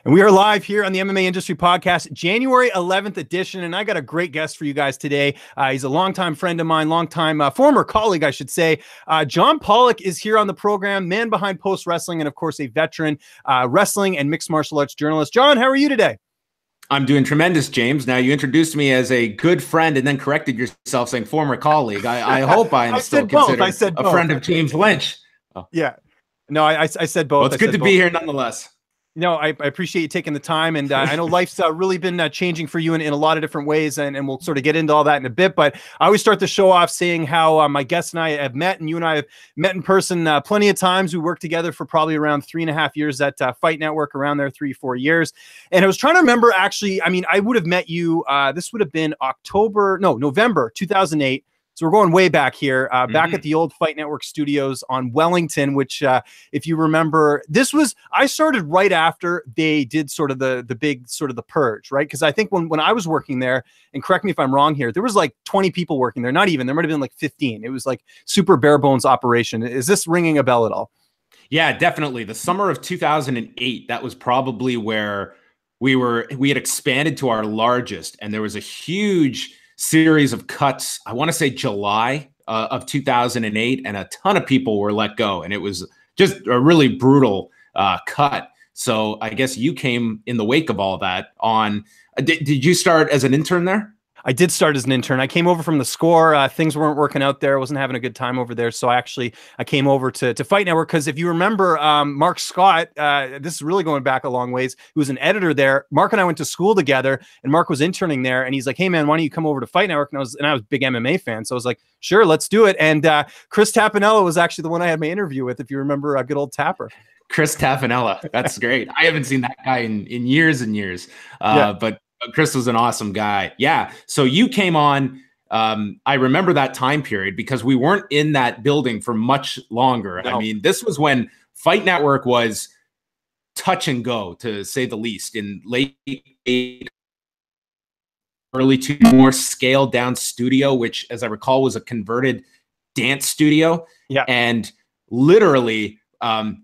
And we are live here on the MMA Industry Podcast, January 11th edition. And I got a great guest for you guys today. He's a longtime friend of mine, former colleague, I should say. John Pollock is here on the program, man behind Post Wrestling, and of course, a veteran wrestling and mixed martial arts journalist. John, how are you today? I'm doing tremendous, James. Now, you introduced me as a good friend and then corrected yourself saying former colleague. I hope I am still considered a friend of James Lynch. Oh. Yeah. No, I said both. Well, it's good to be here nonetheless. No, I appreciate you taking the time. And I know life's really been changing for you in a lot of different ways. And we'll sort of get into all that in a bit. But I always start the show off saying how my guest and I have met, and you and I have met in person plenty of times. We worked together for probably around 3.5 years at Fight Network, around there 3-4 years. And I was trying to remember, actually, I mean, I would have met you. This would have been November 2008. So we're going way back here, back at the old Fight Network studios on Wellington, which, if you remember, I started right after they did sort of the big sort of the purge, right? Because I think when I was working there, and correct me if I'm wrong here, there was like 20 people working there, not even, there might have been like 15. It was like super bare bones operation. Is this ringing a bell at all? Yeah, definitely. The summer of 2008, that was probably where we had expanded to our largest, and there was a huge series of cuts. I want to say July of 2008, and a ton of people were let go, and it was just a really brutal cut. So I guess you came in the wake of all that. Did you start as an intern there? I did start as an intern. I came over from the Score. Things weren't working out there. I wasn't having a good time over there. So I came over to Fight Network because if you remember, Mark Scott, this is really going back a long ways, who was an editor there. Mark and I went to school together, and Mark was interning there. And he's like, hey, man, why don't you come over to Fight Network? And I was a big MMA fan. So I was like, sure, let's do it. And Chris Tappanella was actually the one I had my interview with, if you remember, good old Tapper. Chris Tappanella. That's great. I haven't seen that guy in years and years. But Chris was an awesome guy. Yeah. So you came on, I remember that time period because we weren't in that building for much longer. No. I mean, this was when Fight Network was touch and go, to say the least, in late early to more scaled down studio, which, as I recall, was a converted dance studio. Yeah. And literally,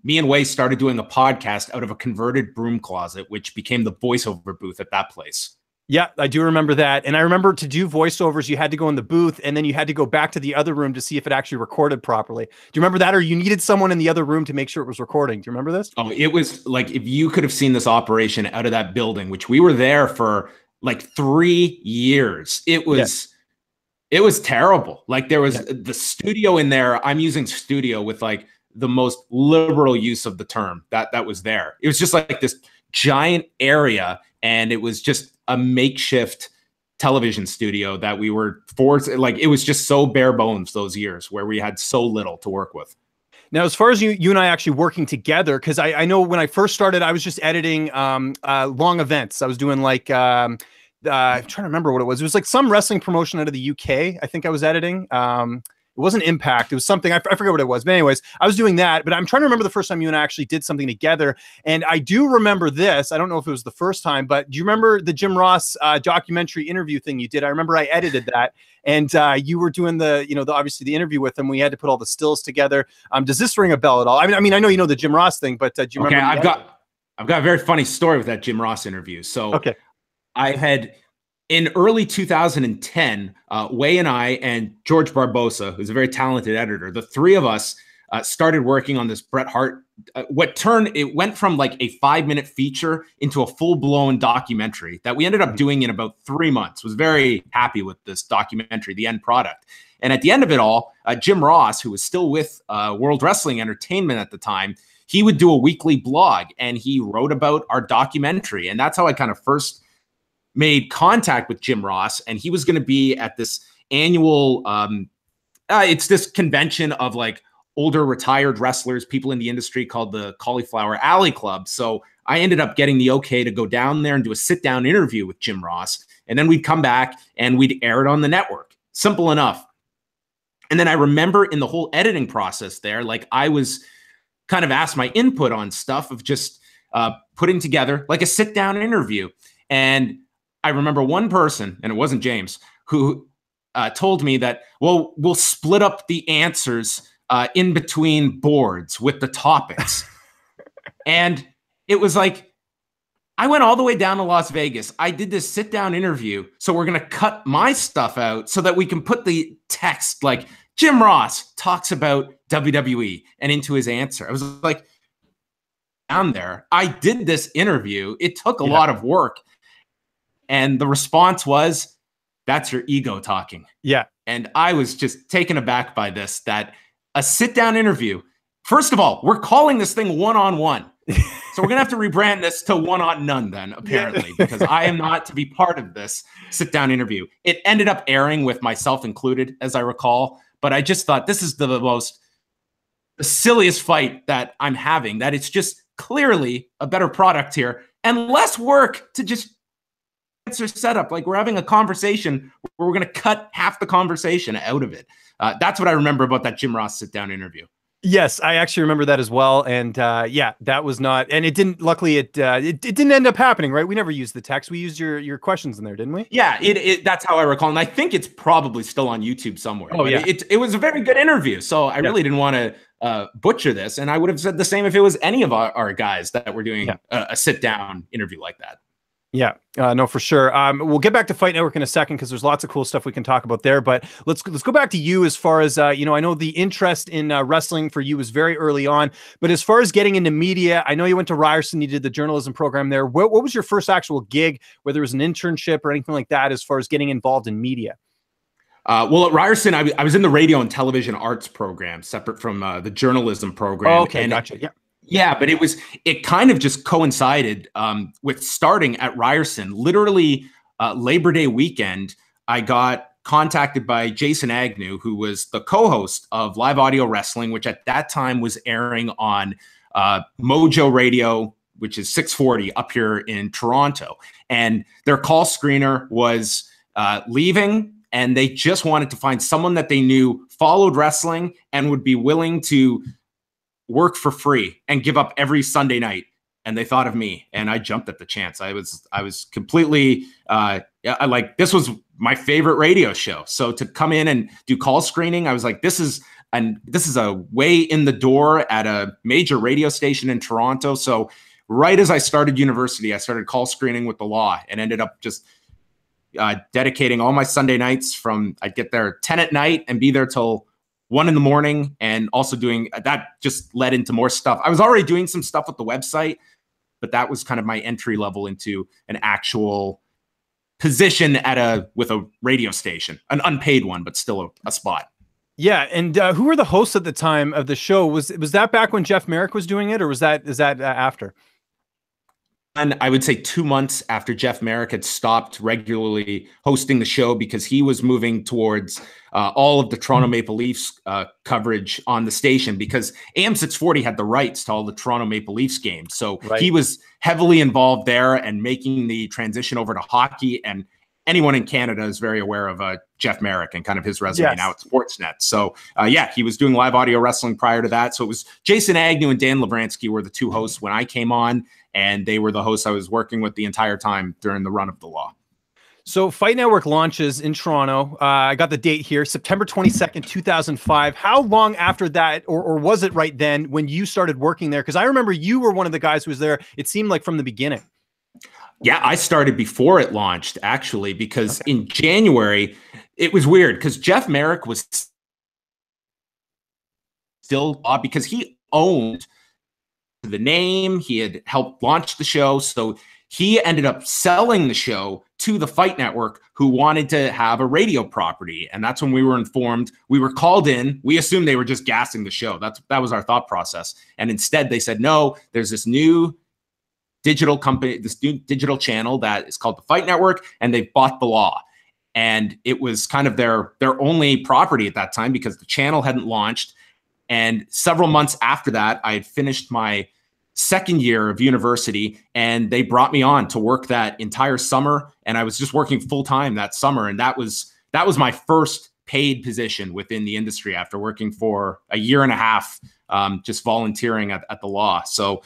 me and Wei started doing a podcast out of a converted broom closet, which became the voiceover booth at that place. Yeah, I do remember that. And I remember to do voiceovers, you had to go in the booth, and then you had to go back to the other room to see if it actually recorded properly. Do you remember that? Or you needed someone in the other room to make sure it was recording. Do you remember this? Oh, it was like, if you could have seen this operation out of that building, which we were there for like 3 years, it was terrible. Like, there was the studio in there. I'm using studio with like the most liberal use of the term that was there. It was just like this giant area, and it was just a makeshift television studio that we were forced. Like, it was just so bare bones those years where we had so little to work with. Now, as far as you and I actually working together, because I know when I first started, I was just editing long events. I was doing like, I'm trying to remember what it was. It was like some wrestling promotion out of the UK. I think I was editing. It wasn't Impact. It was something, I forget what it was. But anyways, I was doing that. But I'm trying to remember the first time you and I actually did something together. And I do remember this. I don't know if it was the first time, but do you remember the Jim Ross documentary interview thing you did? I remember I edited that. And you were doing obviously the interview with him. We had to put all the stills together. Does this ring a bell at all? I mean, I know you know the Jim Ross thing, but do you remember? Okay, I've got a very funny story with that Jim Ross interview. So okay. In early 2010, Wei and I and George Barbosa, who's a very talented editor, the three of us started working on this Bret Hart. It went from like a 5-minute feature into a full-blown documentary that we ended up doing in about 3 months. Was very happy with this documentary, the end product. And at the end of it all, Jim Ross, who was still with World Wrestling Entertainment at the time, he would do a weekly blog, and he wrote about our documentary. And that's how I kind of first made contact with Jim Ross. And he was going to be at this annual, it's this convention of like older retired wrestlers, people in the industry, called the Cauliflower Alley Club. So I ended up getting the okay to go down there and do a sit-down interview with Jim Ross. And then we'd come back and we'd air it on the network. Simple enough. And then I remember in the whole editing process there, like, I was kind of asked my input on stuff of just putting together like a sit-down interview. And I remember one person, and it wasn't James, who told me that, well, we'll split up the answers in between boards with the topics. And it was like, I went all the way down to Las Vegas. I did this sit down interview. So we're going to cut my stuff out so that we can put the text like Jim Ross talks about WWE and into his answer. I was like, down there. I did this interview. It took a lot of work. And the response was, that's your ego talking. Yeah. And I was just taken aback by this, that a sit down interview. First of all, we're calling this thing one-on-one. So we're going to have to rebrand this to one-on-none then, apparently, because I am not to be part of this sit-down interview. It ended up airing with myself included, as I recall. But I just thought this is the silliest fight that I'm having, that it's just clearly a better product here and less work to just answer setup. Like, we're having a conversation where we're going to cut half the conversation out of it. That's what I remember about that Jim Ross sit-down interview. Yes, I actually remember that as well. And yeah, that was not, and it didn't, luckily it didn't end up happening, right? We never used the text. We used your questions in there, didn't we? Yeah, that's how I recall. And I think it's probably still on YouTube somewhere. Oh, yeah. It was a very good interview. So I really didn't want to butcher this. And I would have said the same if it was any of our guys that were doing a sit down interview like that. Yeah, no, for sure. We'll get back to Fight Network in a second because there's lots of cool stuff we can talk about there. But let's go back to you as far as, I know the interest in wrestling for you was very early on. But as far as getting into media, I know you went to Ryerson, you did the journalism program there. What was your first actual gig, whether it was an internship or anything like that, as far as getting involved in media? Well, at Ryerson, I was in the radio and television arts program, separate from the journalism program. Oh, okay, gotcha. Yeah. Yeah, but it kind of just coincided with starting at Ryerson. Literally Labor Day weekend, I got contacted by Jason Agnew, who was the co-host of Live Audio Wrestling, which at that time was airing on Mojo Radio, which is 640 up here in Toronto. And their call screener was leaving, and they just wanted to find someone that they knew followed wrestling and would be willing to work for free and give up every Sunday night. And they thought of me, and I jumped at the chance. I was completely this was my favorite radio show. So to come in and do call screening, I was like, this is a way in the door at a major radio station in Toronto. So right as I started university, I started call screening with the Law and ended up just dedicating all my Sunday nights from, I'd get there 10 at night and be there till 1 in the morning, and also doing that just led into more stuff. I was already doing some stuff with the website, but that was kind of my entry level into an actual position with a radio station, an unpaid one, but still a spot. Yeah. And who were the hosts at the time of the show? Was that back when Jeff Merrick was doing it, or is that after? And I would say 2 months after Jeff Merrick had stopped regularly hosting the show, because he was moving towards all of the Toronto Maple Leafs coverage on the station, because AM 640 had the rights to all the Toronto Maple Leafs games. So he was heavily involved there and making the transition over to hockey. And anyone in Canada is very aware of Jeff Merrick and kind of his resume now at Sportsnet. So yeah, he was doing Live Audio Wrestling prior to that. So it was Jason Agnew and Dan Lovransky were the two hosts when I came on, and they were the hosts I was working with the entire time during the run of the Law. So Fight Network launches in Toronto. I got the date here, September 22nd, 2005. How long after that, or was it right then when you started working there? Because I remember you were one of the guys who was there, it seemed like, from the beginning. Yeah, I started before it launched, actually, because in January, it was weird because Jeff Merrick was still, because he owned the name, he had helped launch the show. So he ended up selling the show to the Fight Network, who wanted to have a radio property. And that's when we were informed. We were called in. We assumed they were just gassing the show. That was our thought process. And instead they said, no, there's this new digital company, this new digital channel that is called the Fight Network, and they've bought the Law. And it was kind of their only property at that time because the channel hadn't launched. And several months after that, I had finished my second year of university, and they brought me on to work that entire summer. And I was just working full time that summer. And that was my first paid position within the industry after working for a year and a half, just volunteering at the Law. So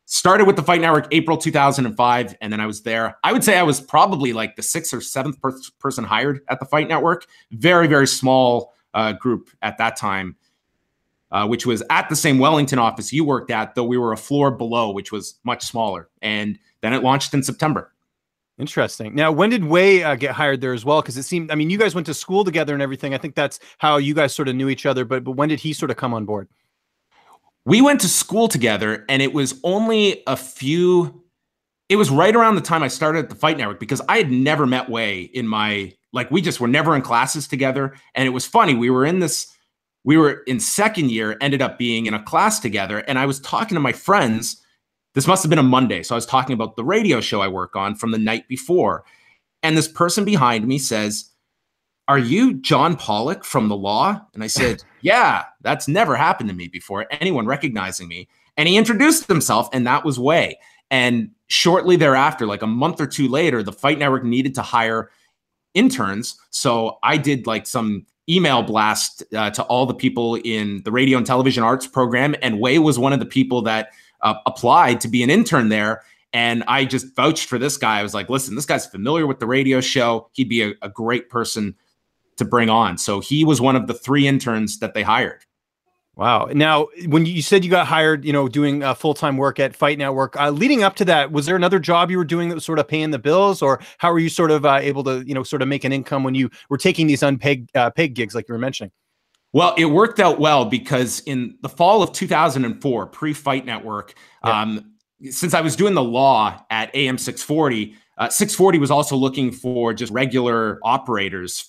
started with the Fight Network April 2005, and then I was there. I would say I was probably like the 6th or 7th person hired at the Fight Network. Very, very small group at that time. which was at the same Wellington office you worked at, though we were a floor below, which was much smaller. And then it launched in September. Interesting. Now, when did Wei get hired there as well? Because it seemed, I mean, you guys went to school together and everything. I think that's how you guys sort of knew each other. But when did he sort of come on board? We went to school together, and it was only it was right around the time I started at the Fight Network, because I had never met Wei in my, like, we just were never in classes together. And it was funny. We were in second year, ended up being in a class together. And I was talking to my friends. This must have been a Monday. So I was talking about the radio show I work on from the night before. And this person behind me says, "Are you John Pollock from the law?" And I said, "Yeah, that's never happened to me before, anyone recognizing me." And he introduced himself, and that was Wei. And shortly thereafter, like a month or two later, the Fight Network needed to hire interns. So I did like some email blast to all the people in the radio and television arts program. And Wei was one of the people that applied to be an intern there. And I just vouched for this guy. I was like, listen, this guy's familiar with the radio show. He'd be a great person to bring on. So he was one of the 3 interns that they hired. Wow. Now, when you said you got hired, you know, doing full-time work at Fight Network, leading up to that, was there another job you were doing that was sort of paying the bills, or how were you sort of able to, you know, sort of make an income when you were taking these unpaid paid gigs like you were mentioning? Well, it worked out well, because in the fall of 2004, pre-Fight Network, since I was doing the law at AM 640, 640 was also looking for just regular operators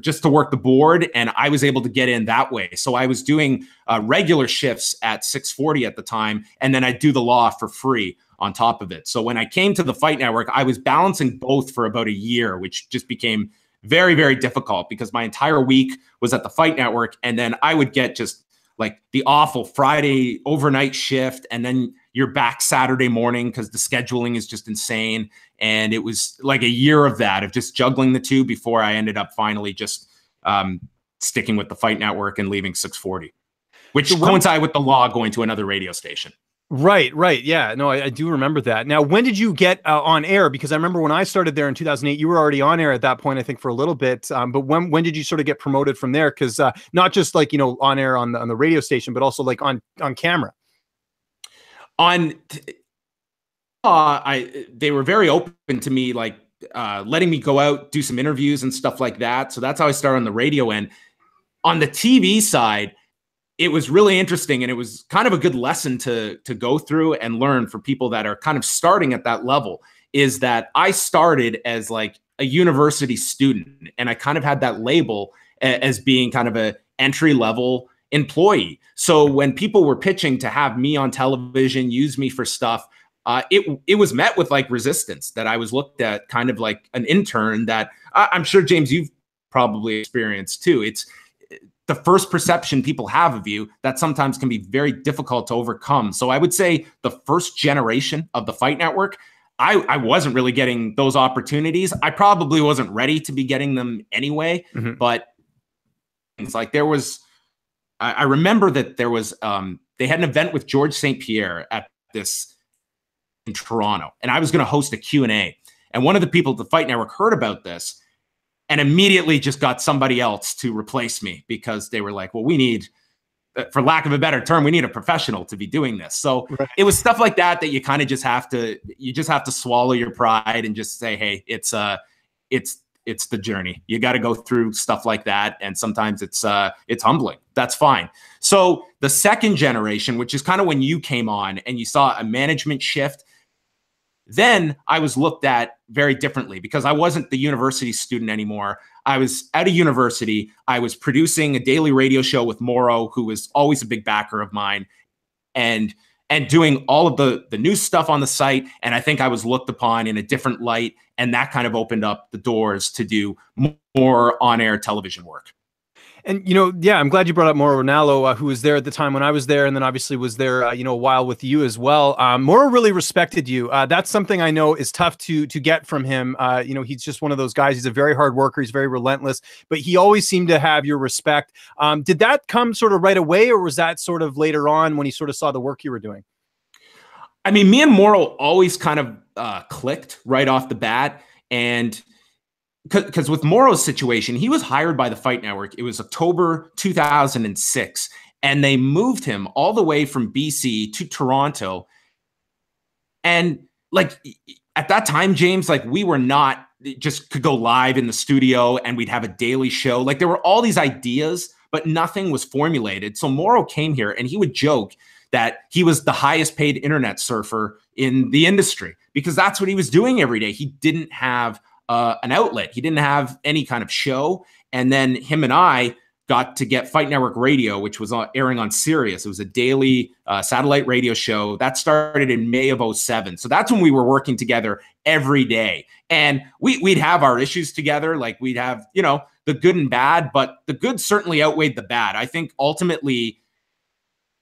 just to work the board, and I was able to get in that way. So I was doing regular shifts at 640 at the time, and then I'd do the law for free on top of it. So when I came to the Fight Network, I was balancing both for about a year, which just became very, very difficult, because my entire week was at the Fight Network, and then I would get just like the awful Friday overnight shift, and then you're back Saturday morning because the scheduling is just insane. And it was like a year of that, of just juggling the two, before I ended up finally just sticking with the Fight Network and leaving 640, which coincided with the law going to another radio station. Right. Yeah, no, I do remember that. Now, when did you get on air? Because I remember when I started there in 2008, you were already on air at that point, I think, for a little bit. But when did you sort of get promoted from there? Because not just like, you know, on air on the radio station, but also like on camera. They were very open to me, like letting me go out, do some interviews and stuff like that. So that's how I started on the radio end. On the TV side, it was really interesting, and it was kind of a good lesson to go through and learn for people that are kind of starting at that level, is that I started as like a university student, and I kind of had that label as being kind of a entry level employee. So when people were pitching to have me on television, use me for stuff, it was met with like resistance, that I was looked at kind of like an intern that I'm sure, James, you've probably experienced too. It's the first perception people have of you that sometimes can be very difficult to overcome. So I would say the first generation of the Fight Network, I wasn't really getting those opportunities. I probably wasn't ready to be getting them anyway, but it's like I remember that there was, they had an event with George St. Pierre at this in Toronto, and I was going to host a Q&A. And one of the people at the Fight Network heard about this and immediately just got somebody else to replace me, because they were like, well, we need, for lack of a better term, we need a professional to be doing this. So It was stuff like that you kind of just have to, swallow your pride and just say, hey, it's the journey. You got to go through stuff like that. And sometimes it's humbling. That's fine. So the second generation, which is kind of when you came on and you saw a management shift, then I was looked at very differently, because I wasn't the university student anymore. I was at a university. I was producing a daily radio show with Morrow, who was always a big backer of mine, and doing all of the new stuff on the site. And I think I was looked upon in a different light, and that kind of opened up the doors to do more on-air television work. And, you know, yeah, I'm glad you brought up Mauro Ranallo, who was there at the time when I was there, and then obviously was there, you know, a while with you as well. Mauro really respected you. That's something I know is tough to get from him. You know, he's just one of those guys. He's a very hard worker. He's very relentless, but he always seemed to have your respect. Did that come sort of right away, or was that sort of later on when he sort of saw the work you were doing? I mean, me and Mauro always kind of clicked right off the bat. And because with Morrow's situation, he was hired by the Fight Network. It was October 2006. and they moved him all the way from BC to Toronto. And like at that time, James, like we were not just could go live in the studio and we'd have a daily show. Like there were all these ideas, but nothing was formulated. So Morrow came here and he would joke that he was the highest paid internet surfer in the industry because that's what he was doing every day. He didn't have an outlet. He didn't have any kind of show. And then him and I got to get Fight Network Radio, which was airing on Sirius. It was a daily satellite radio show that started in May of 2007. So that's when we were working together every day. And we'd have our issues together. Like we'd have, you know, the good and bad, but the good certainly outweighed the bad. I think ultimately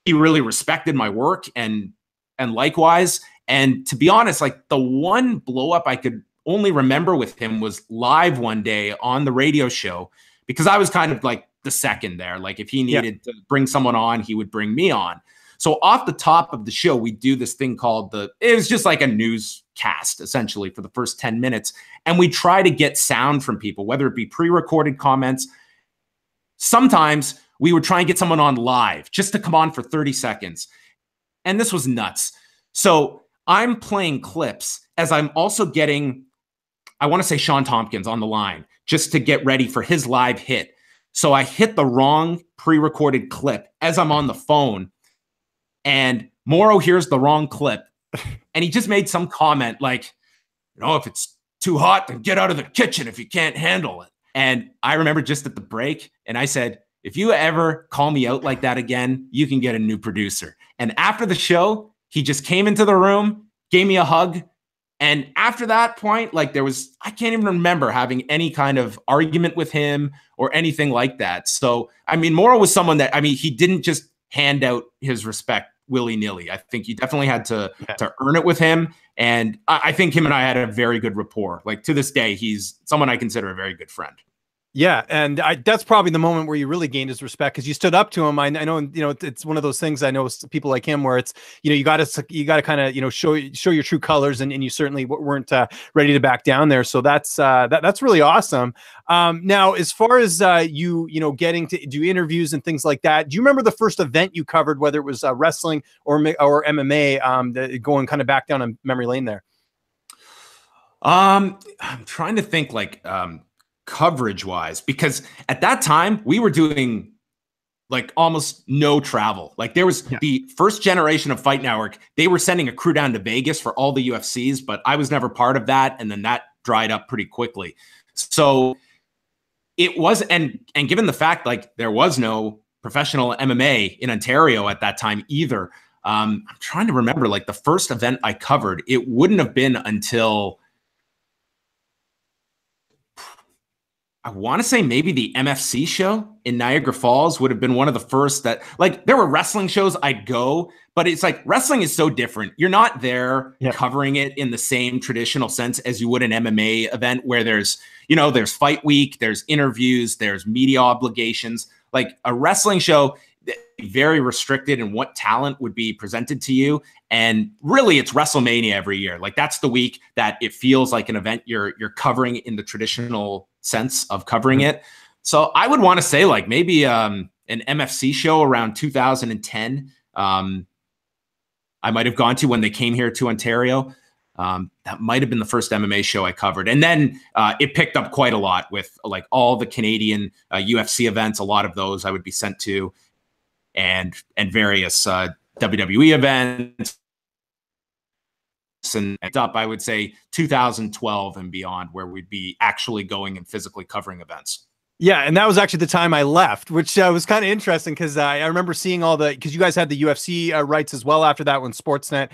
he really respected my work and likewise. And to be honest, like the one blow up I could only remember with him was live one day on the radio show, because I was kind of like the second there. Like if he needed to bring someone on, he would bring me on. So off the top of the show, we do this thing called it was just like a newscast essentially for the first 10 minutes. And we try to get sound from people, whether it be pre-recorded comments. Sometimes we would try and get someone on live just to come on for 30 seconds. And this was nuts. So I'm playing clips as I'm also getting, I want to say Sean Tompkins on the line just to get ready for his live hit. So I hit the wrong pre-recorded clip as I'm on the phone, and Morrow hears the wrong clip, and he just made some comment like, you know, if it's too hot, then get out of the kitchen if you can't handle it. And I remember just at the break, and I said, if you ever call me out like that again, you can get a new producer. And after the show, he just came into the room, gave me a hug. And after that point, like I can't even remember having any kind of argument with him or anything like that. So, I mean, Morrow was someone that, I mean, he didn't just hand out his respect willy-nilly. I think you definitely had to earn it with him. And I think him and I had a very good rapport. Like to this day, he's someone I consider a very good friend. Yeah, and that's probably the moment where you really gained his respect because you stood up to him. I know, you know, it's one of those things. I know people like him where it's, you know, you got to kind of, you know, show your true colors, and you certainly weren't ready to back down there. So that's really awesome. Now, as far as you know, getting to do interviews and things like that, do you remember the first event you covered, whether it was wrestling or MMA, going kind of back down a memory lane there? I'm trying to think like coverage wise, because at that time we were doing like almost no travel. Like there was the first generation of Fight Network. They were sending a crew down to Vegas for all the UFCs, but I was never part of that. And then that dried up pretty quickly. So it was, and given the fact like there was no professional MMA in Ontario at that time either. I'm trying to remember like the first event I covered, it wouldn't have been until I want to say maybe the MFC show in Niagara Falls would have been one of the first that, like, there were wrestling shows I'd go, but it's like wrestling is so different. You're not there covering it in the same traditional sense as you would an MMA event where there's, you know, there's fight week, there's interviews, there's media obligations. Like a wrestling show, very restricted in what talent would be presented to you. And really it's WrestleMania every year. Like that's the week that it feels like an event you're covering in the traditional sense of covering it. So I would want to say like maybe an MFC show around 2010. I might have gone to when they came here to Ontario. That might have been the first MMA show I covered. And then it picked up quite a lot with like all the Canadian UFC events. A lot of those I would be sent to, and various WWE events. And up, I would say 2012 and beyond, where we'd be actually going and physically covering events. Yeah, and that was actually the time I left, which was kind of interesting because I remember seeing all the, because you guys had the UFC rights as well after that when Sportsnet,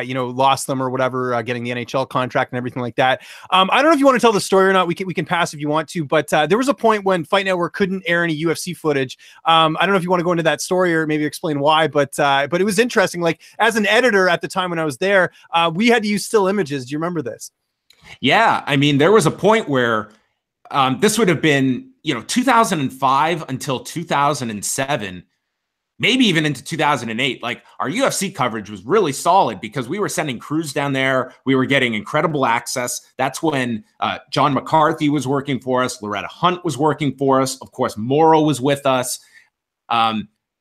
you know, lost them or whatever, getting the NHL contract and everything like that. I don't know if you want to tell the story or not. We can pass if you want to, but there was a point when Fight Network couldn't air any UFC footage. I don't know if you want to go into that story or maybe explain why, but it was interesting. Like as an editor at the time when I was there, we had to use still images. Do you remember this? Yeah, I mean, there was a point where this would have been, you know, 2005 until 2007, maybe even into 2008. Like our UFC coverage was really solid because we were sending crews down there. We were getting incredible access. That's when John McCarthy was working for us. Loretta Hunt was working for us. Of course, Morrow was with us.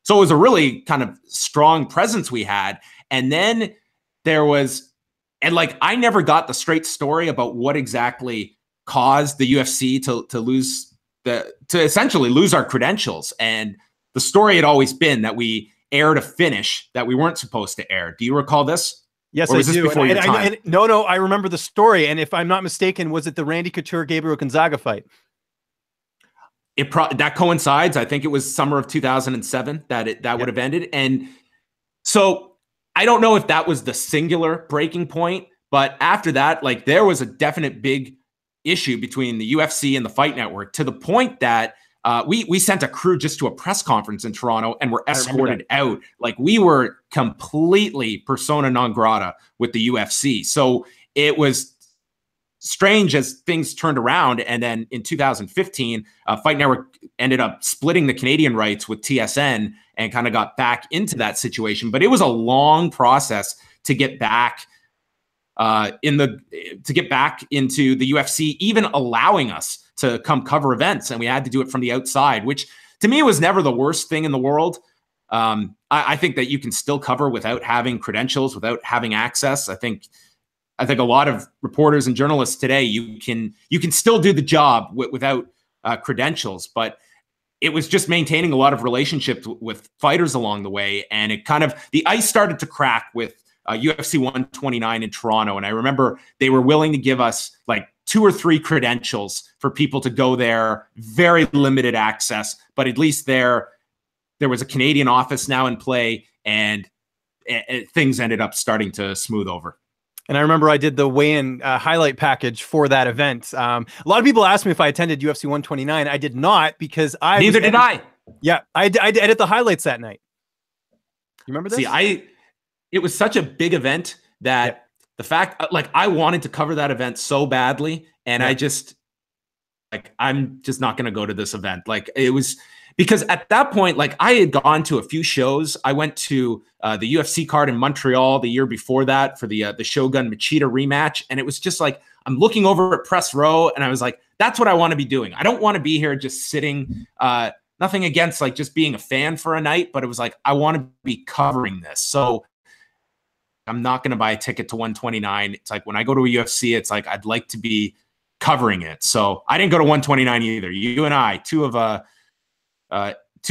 So it was a really kind of strong presence we had. And then there was, and like, I never got the straight story about what exactly caused the UFC to essentially lose our credentials. And the story had always been that we aired a finish that we weren't supposed to air. Do you recall this? Yes, I do. No, I remember the story. And if I'm not mistaken, was it the Randy Couture Gabriel Gonzaga fight? That coincides. I think it was summer of 2007 that would have ended. And so I don't know if that was the singular breaking point, but after that, like, there was a definite big issue between the UFC and the Fight Network, to the point that we sent a crew just to a press conference in Toronto and were escorted out. Like, we were completely persona non grata with the UFC. So it was strange as things turned around. And then in 2015, Fight Network ended up splitting the Canadian rights with TSN and kind of got back into that situation. But it was a long process to get back into the UFC, even allowing us to come cover events. And we had to do it from the outside, which to me was never the worst thing in the world. I think that you can still cover without having credentials, without having access. I think a lot of reporters and journalists today, you can still do the job without credentials, but it was just maintaining a lot of relationships with fighters along the way. And it kind of, the ice started to crack with UFC 129 in Toronto. And I remember they were willing to give us like 2 or 3 credentials for people to go there, very limited access, but at least there was a Canadian office now in play, and things ended up starting to smooth over. And I remember I did the weigh-in highlight package for that event. A lot of people asked me if I attended UFC 129. I did not, because Neither did I. Yeah, I edit the highlights that night. You remember this? See, it was such a big event that the fact, like, I wanted to cover that event so badly, and I'm just not going to go to this event. Like, it was, because at that point, like, I had gone to a few shows. I went to the UFC card in Montreal the year before that for the Shogun Machida rematch. And it was just like, I'm looking over at press row and I was like, that's what I want to be doing. I don't want to be here just sitting, nothing against like just being a fan for a night, but it was like, I want to be covering this. So I'm not going to buy a ticket to 129. It's like, when I go to a UFC, it's like, I'd like to be covering it. So I didn't go to 129 either. You and I, two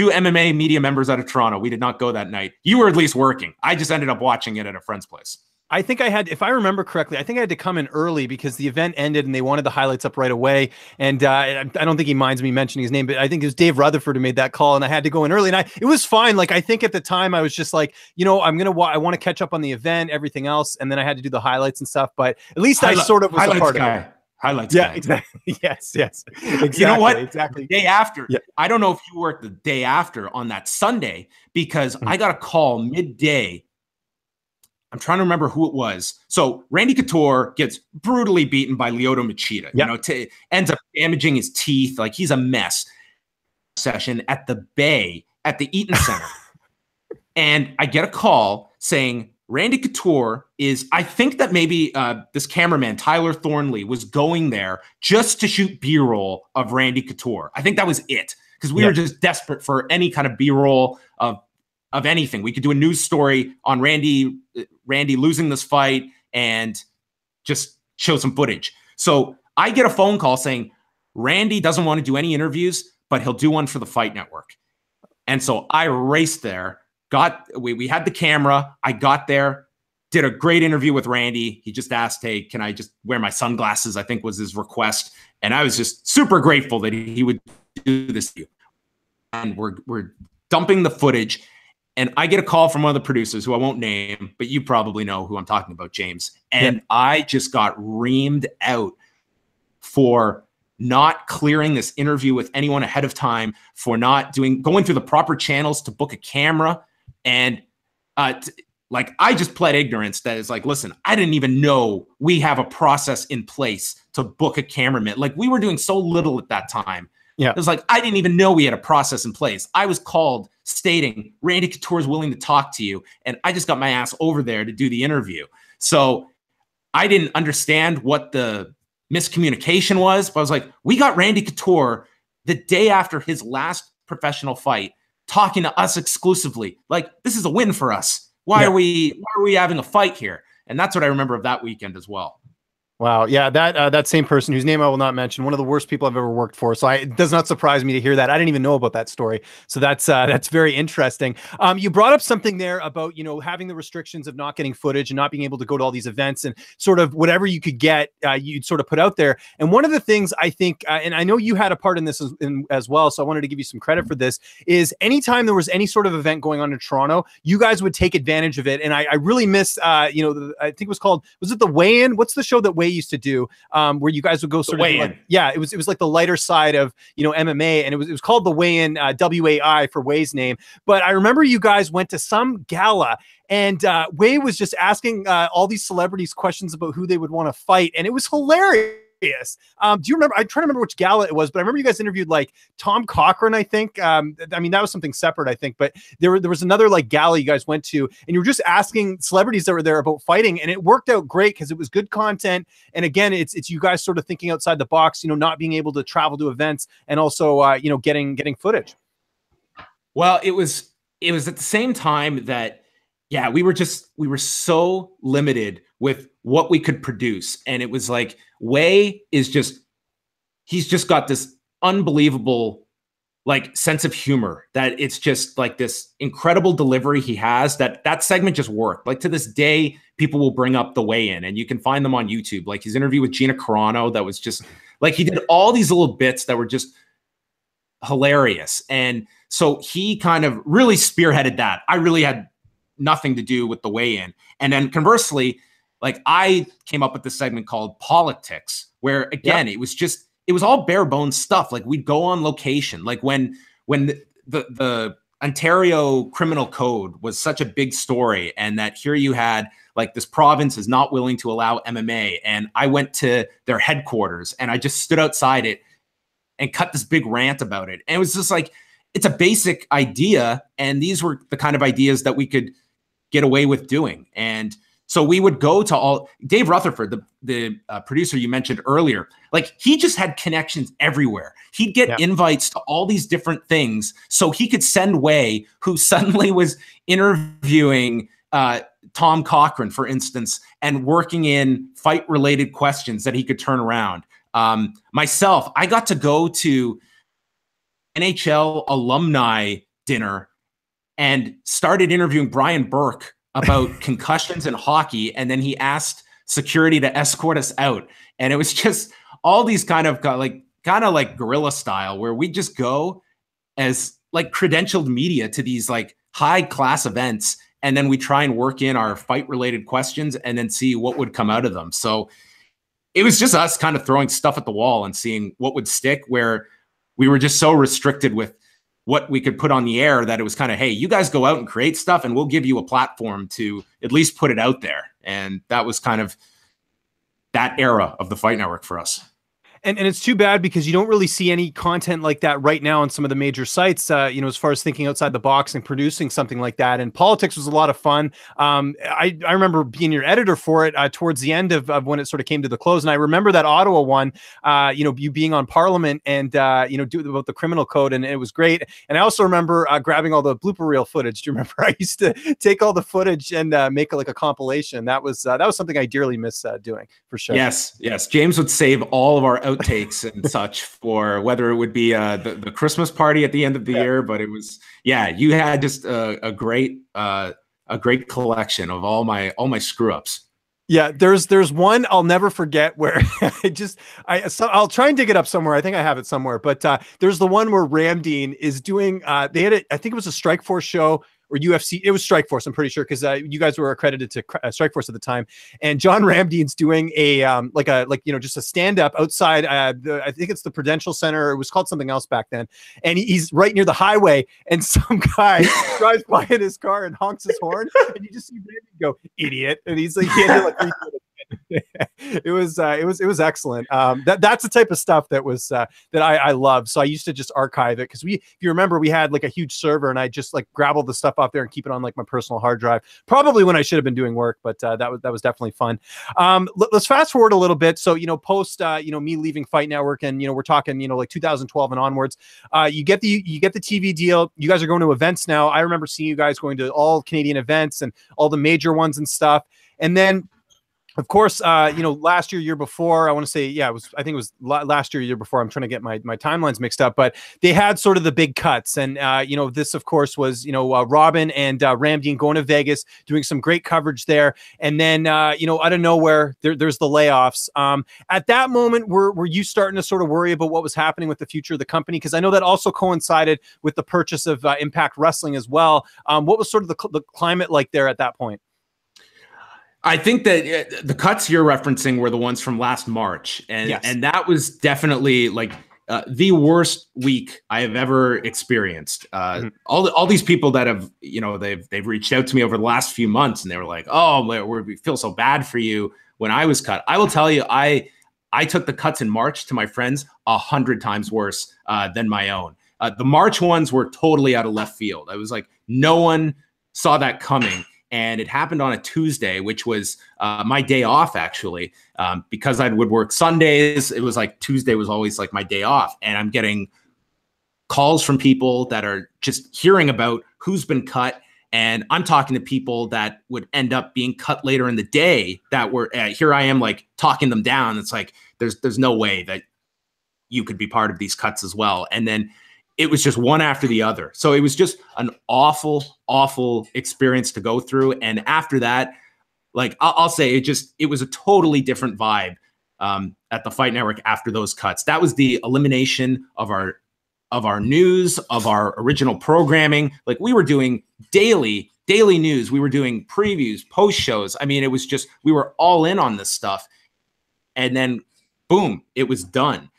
MMA media members out of Toronto. We did not go that night. You were at least working. I just ended up watching it at a friend's place. I think I had, if I remember correctly, I think I had to come in early because the event ended and they wanted the highlights up right away. And I don't think he minds me mentioning his name, but I think it was Dave Rutherford who made that call, and I had to go in early. And it was fine. Like, I think at the time I was just like, I want to catch up on the event, everything else, and then I had to do the highlights and stuff. But at least I sort of was a part of it. Highlights. Yeah, exactly. Yes. Exactly. You know what? Exactly. The day after. Yeah. I don't know if you worked the day after on that Sunday, because I got a call midday. I'm trying to remember who it was. So Randy Couture gets brutally beaten by Lyoto Machida. Ends up damaging his teeth. Like, he's a mess. Session at the Bay at the Eaton Center. And I get a call saying, Randy Couture is, I think that maybe this cameraman, Tyler Thornley, was going there just to shoot B-roll of Randy Couture. I think that was it, because we were just desperate for any kind of B-roll of anything. We could do a news story on Randy losing this fight and just show some footage. So I get a phone call saying, Randy doesn't want to do any interviews, but he'll do one for the Fight Network. And so I raced there. We had the camera. I got there, did a great interview with Randy. He just asked, hey, can I just wear my sunglasses? I think was his request. And I was just super grateful that he would do this to you. And we're dumping the footage. And I get a call from one of the producers who I won't name, but you probably know who I'm talking about, James. And I just got reamed out for not clearing this interview with anyone ahead of time, for not going through the proper channels to book a camera. And like, I just pled ignorance. That is like, listen, I didn't even know we have a process in place to book a cameraman. Like, we were doing so little at that time. Yeah, it was like, I didn't even know we had a process in place. I was called stating Randy Couture is willing to talk to you, and I just got my ass over there to do the interview. So I didn't understand what the miscommunication was, but I was like, we got Randy Couture the day after his last professional fight talking to us exclusively. Like, this is a win for us. Why are we having a fight here? And that's what I remember of that weekend as well. Wow. Yeah. That same person whose name I will not mention, one of the worst people I've ever worked for. So it does not surprise me to hear that. I didn't even know about that story. So that's very interesting. You brought up something there about, having the restrictions of not getting footage and not being able to go to all these events and sort of whatever you could get, you'd sort of put out there. And one of the things I think, and I know you had a part in this as well, so I wanted to give you some credit for this, is anytime there was any sort of event going on in Toronto, you guys would take advantage of it. And I really miss, I think it was called, was it the Weigh-In? What's the show that used to do where you guys would go sort of it was like the lighter side of MMA, and it was called the Weigh-In, WAI for Wei's name. But I remember you guys went to some gala and Wei was just asking all these celebrities questions about who they would want to fight, and it was hilarious. Do you remember? I'm trying to remember which gala it was, but I remember you guys interviewed like Tom Cochran, I think. I mean, that was something separate, I think, but there was another like gala you guys went to, and you were just asking celebrities that were there about fighting, and it worked out great because it was good content. And again, it's you guys sort of thinking outside the box, not being able to travel to events, and also getting footage. Well, it was at the same time that we were so limited with what we could produce. And it was like, Wei he's just got this unbelievable like sense of humor that it's just like this incredible delivery he has that segment just worked. Like to this day, people will bring up the Weigh-In and you can find them on YouTube. Like his interview with Gina Carano, that was just like, he did all these little bits that were just hilarious. And so he kind of really spearheaded that. I really had nothing to do with the Weigh-In. And then conversely, like I came up with this segment called Politics, where again, it was all bare bones stuff. Like we'd go on location. Like when the Ontario criminal code was such a big story, and that here you had like this province is not willing to allow MMA. And I went to their headquarters and I just stood outside it and cut this big rant about it. And it was just like, it's a basic idea. And these were the kind of ideas that we could get away with doing. And so we would go to all Dave Rutherford, the producer you mentioned earlier, like he just had connections everywhere. He'd get invites to all these different things so he could send Wei, who suddenly was interviewing Tom Cochran, for instance, and working in fight related questions that he could turn around. Myself, I got to go to NHL alumni dinner and started interviewing Brian Burke about concussions in hockey. And then he asked security to escort us out. And it was just all these kind of like guerrilla style, where we just go as like credentialed media to these like high class events. And then we try and work in our fight related questions and then see what would come out of them. So it was just us kind of throwing stuff at the wall and seeing what would stick, where we were just so restricted with what we could put on the air that it was kind of, hey, you guys go out and create stuff and we'll give you a platform to at least put it out there. And that was kind of that era of the Fight Network for us. And it's too bad because you don't really see any content like that right now on some of the major sites, as far as thinking outside the box and producing something like that. And Politics was a lot of fun. I remember being your editor for it towards the end of when it sort of came to the close. And I remember that Ottawa one, you being on Parliament and, do about the criminal code. And it was great. And I also remember grabbing all the blooper reel footage. Do you remember? I used to take all the footage and make like a compilation. That was something I dearly miss doing, for sure. Yes. James would save all of our outtakes and such for whether it would be the Christmas party at the end of the year, but it was you had just a great collection of all my screw ups. Yeah, there's one I'll never forget where I'll try and dig it up somewhere. I think I have it somewhere, but there's the one where Ramdeen is doing they had I think it was a Strikeforce show or UFC. It was Strikeforce, I'm pretty sure, because you guys were accredited to Strikeforce at the time. And John Ramdeen's doing a just a stand up outside. I think it's the Prudential Center. It was called something else back then. And he's right near the highway, and some guy drives by in his car and honks his horn, and you just see Ramdeen go, "Idiot!" And he's like, he had to, like, It was excellent. That's the type of stuff that was that I love. So I used to just archive it because if you remember, we had like a huge server, and I just like grab all the stuff off there and keep it on like my personal hard drive. Probably when I should have been doing work, but that was definitely fun. Let's fast forward a little bit. So post me leaving Fight Network, and we're talking like 2012 and onwards. You get the TV deal. You guys are going to events now. I remember seeing you guys going to all Canadian events and all the major ones and stuff. And then, of course, last year before, I want to say, I think it was last year before. I'm trying to get my timelines mixed up, but they had sort of the big cuts. And, this, of course, was, Robin and Ramdean going to Vegas, doing some great coverage there. And then, out of nowhere, there's the layoffs. At that moment, were you starting to sort of worry about what was happening with the future of the company? Because I know that also coincided with the purchase of Impact Wrestling as well. What was sort of the climate like there at that point? I think that the cuts you're referencing were the ones from last March. And, yes. And that was definitely like the worst week I have ever experienced. All these people that have, they've reached out to me over the last few months, and they were like, oh, we feel so bad for you when I was cut. I will tell you, I took the cuts in March to my friends 100 times worse than my own. The March ones were totally out of left field. I was like, no one saw that coming. And it happened on a Tuesday, which was my day off, actually, because I would work Sundays. It was like Tuesday was always like my day off. And I'm getting calls from people that are just hearing about who's been cut. And I'm talking to people that would end up being cut later in the day that were here. I am like talking them down. It's like there's no way that you could be part of these cuts as well. And then it was just one after the other. So it was just an awful, awful experience to go through. And after that, like I'll say it was a totally different vibe at the Fight Network after those cuts. That was the elimination of our news, of our original programming. Like we were doing daily news. We were doing previews, post shows. I mean, it was just, we were all in on this stuff. And then boom, it was done.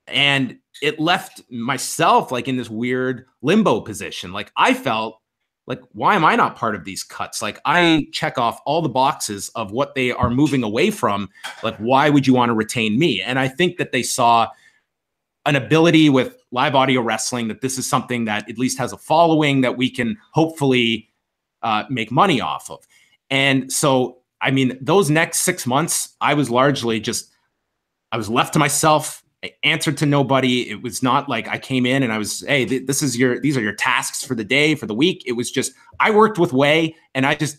And it left myself like in this weird limbo position. Like I felt like, why am I not part of these cuts? Like I check off all the boxes of what they are moving away from. Like, why would you want to retain me? And I think that they saw an ability with live audio wrestling, that this is something that at least has a following that we can hopefully make money off of. And so, I mean, those next 6 months, I was largely I was left to myself. I answered to nobody. It was not like I came in and I was, hey, these are your tasks for the day, for the week. It was just, I worked with Way and I just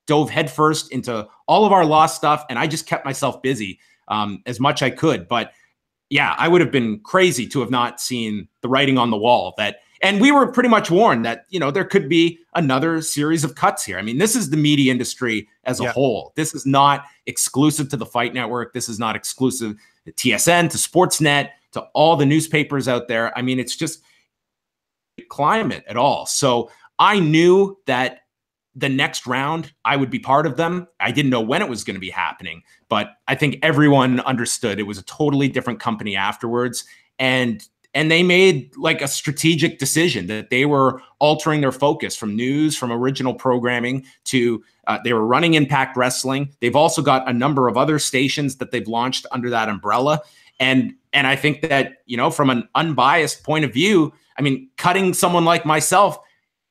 dove headfirst into all of our law stuff. And I just kept myself busy as much I could. But yeah, I would have been crazy to have not seen the writing on the wall and we were pretty much warned that, there could be another series of cuts here. I mean, this is the media industry as a whole. This is not exclusive to the Fight Network. This is not exclusive to TSN, to Sportsnet, to all the newspapers out there. I mean, it's just climate at all. So I knew that the next round, I would be part of them. I didn't know when it was going to be happening, but I think everyone understood it was a totally different company afterwards. And they made like a strategic decision that they were altering their focus from news, from original programming to they were running Impact Wrestling. They've also got a number of other stations that they've launched under that umbrella. And I think that, from an unbiased point of view, I mean, cutting someone like myself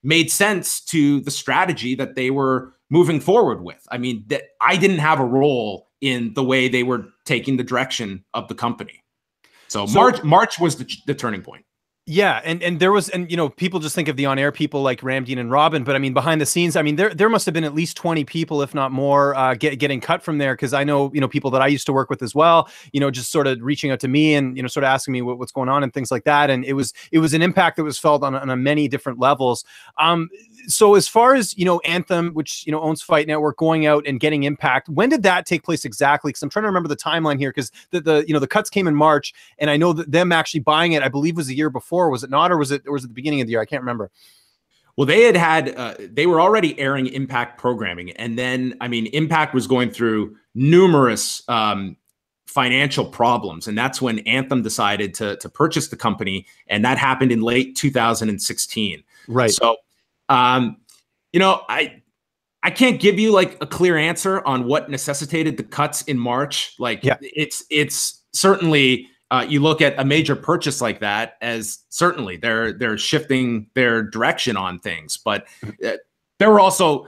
made sense to the strategy that they were moving forward with. I mean, that I didn't have a role in the way they were taking the direction of the company. So March was the turning point. Yeah, and there was, and people just think of the on-air people like Ramdean and Robin, but I mean behind the scenes, I mean there must have been at least 20 people, if not more, getting cut from there, because I know people that I used to work with as well, just sort of reaching out to me and sort of asking me what's going on and things like that, and it was an impact that was felt on a many different levels. So as far as Anthem, which owns Fight Network, going out and getting Impact, when did that take place exactly? Because I'm trying to remember the timeline here, because the cuts came in March, and I know that them actually buying it, I believe, was a year before. Was it not, or was it the beginning of the year? I can't remember. Well, they were already airing Impact programming, and then I mean, Impact was going through numerous financial problems, and that's when Anthem decided to purchase the company, and that happened in late 2016. Right. So, I can't give you like a clear answer on what necessitated the cuts in March. Like Yeah. it's certainly you look at a major purchase like that as certainly they're shifting their direction on things, but there were also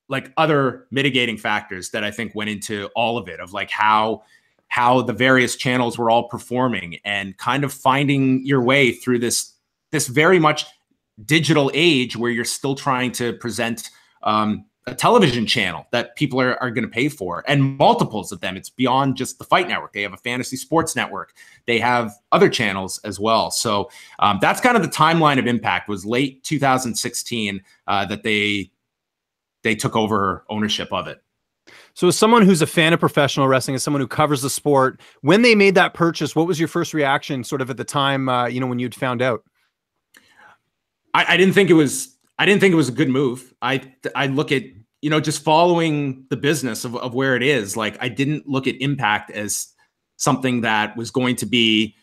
like other mitigating factors that I think went into all of it, of like how the various channels were all performing and kind of finding your way through this very much digital age where you're still trying to present a television channel that people are going to pay for, and multiples of them. It's beyond just the Fight Network. They have a fantasy sports network. They have other channels as well. So that's kind of the timeline of Impact. Was late 2016 that they took over ownership of it. So as someone who's a fan of professional wrestling, as someone who covers the sport, when they made that purchase, what was your first reaction sort of at the time, when you'd found out? I didn't think it was a good move. I look at, just following the business of where it is. Like, I didn't look at Impact as something that was going to be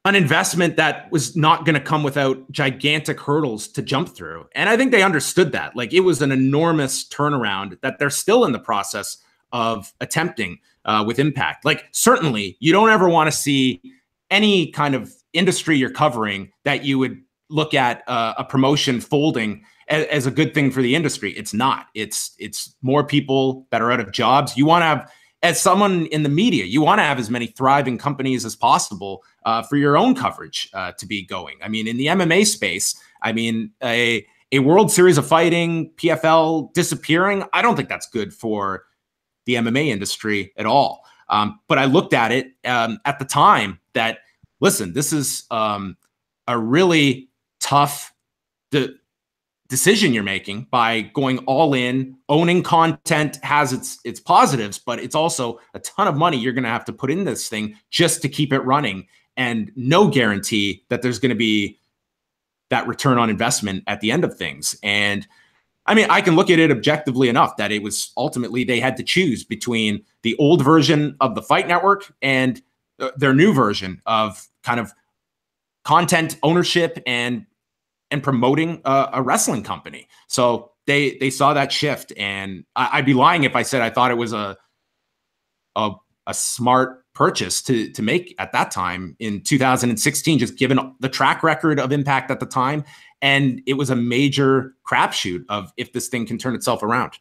an investment that was not going to come without gigantic hurdles to jump through. And I think they understood that. Like, it was an enormous turnaround that they're still in the process of attempting with Impact. Like, certainly you don't ever want to see any kind of industry you're covering that you would look at a promotion folding as a good thing for the industry. It's not. It's more people that are out of jobs. You want to have, as someone in the media, you want to have as many thriving companies as possible for your own coverage to be going. I mean, in the MMA space, I mean, a World Series of Fighting, PFL disappearing, I don't think that's good for the MMA industry at all. But I looked at it at the time that, listen, this is a really tough decision you're making by going all in. Owning content has its positives, but it's also a ton of money you're going to have to put in this thing just to keep it running, and no guarantee that there's going to be that return on investment at the end of things. And I mean, I can look at it objectively enough that it was ultimately they had to choose between the old version of the Fight Network and their new version of kind of content ownership and promoting a wrestling company. So they saw that shift, and I'd be lying if I said I thought it was a smart purchase to make at that time in 2016, just given the track record of Impact at the time. And it was a major crapshoot of if this thing can turn itself around.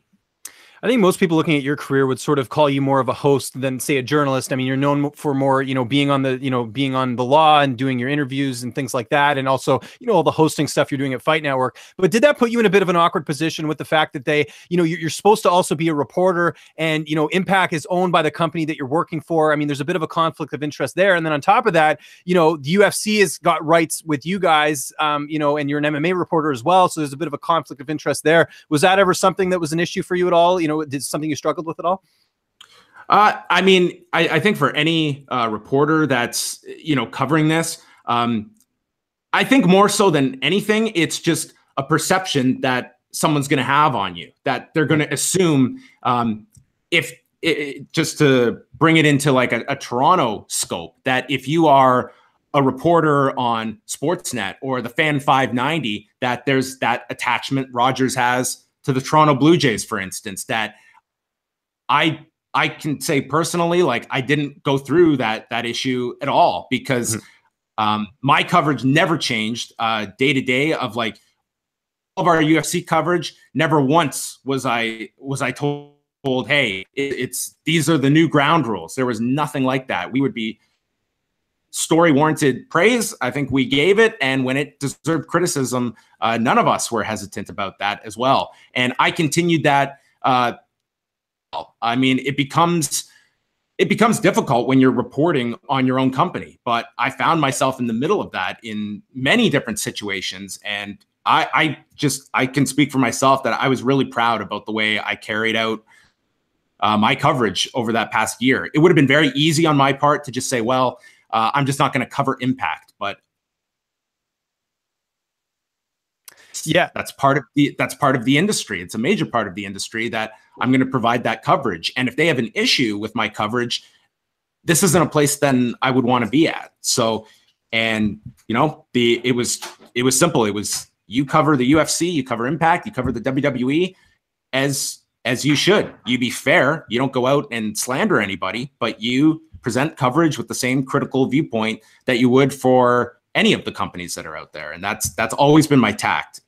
I think most people looking at your career would sort of call you more of a host than, say, a journalist. I mean, you're known for more, being on the law and doing your interviews and things like that. And also, all the hosting stuff you're doing at Fight Network. But did that put you in a bit of an awkward position with the fact that they, you're supposed to also be a reporter, and, Impact is owned by the company that you're working for? I mean, there's a bit of a conflict of interest there. And then on top of that, the UFC has got rights with you guys, and you're an MMA reporter as well. So there's a bit of a conflict of interest there. Was that ever something that was an issue for you at all? Did something you struggled with at all? I mean, I think for any reporter that's, covering this, I think more so than anything, it's just a perception that someone's going to have on you, that they're going to assume just to bring it into like a Toronto scope, that if you are a reporter on Sportsnet or the Fan 590, that there's that attachment Rogers has to the Toronto Blue Jays, for instance, that I can say personally, like, I didn't go through that issue at all, because my coverage never changed day to day of like all of our UFC coverage. Never once was I told, hey, these are the new ground rules. There was nothing like that. We would be story warranted praise. I think we gave it. And when it deserved criticism, none of us were hesitant about that as well. And I continued that. I mean, it becomes difficult when you're reporting on your own company, but I found myself in the middle of that in many different situations. And I can speak for myself that I was really proud about the way I carried out my coverage over that past year. It would have been very easy on my part to just say, well, I'm just not going to cover Impact, but yeah, that's part of the industry. It's a major part of the industry that I'm going to provide that coverage. And if they have an issue with my coverage, this isn't a place then I would want to be at. So, and it was simple. It was, you cover the UFC, you cover Impact, you cover the WWE, as you should. You be fair. You don't go out and slander anybody, but you present coverage with the same critical viewpoint that you would for any of the companies that are out there. And that's always been my tact.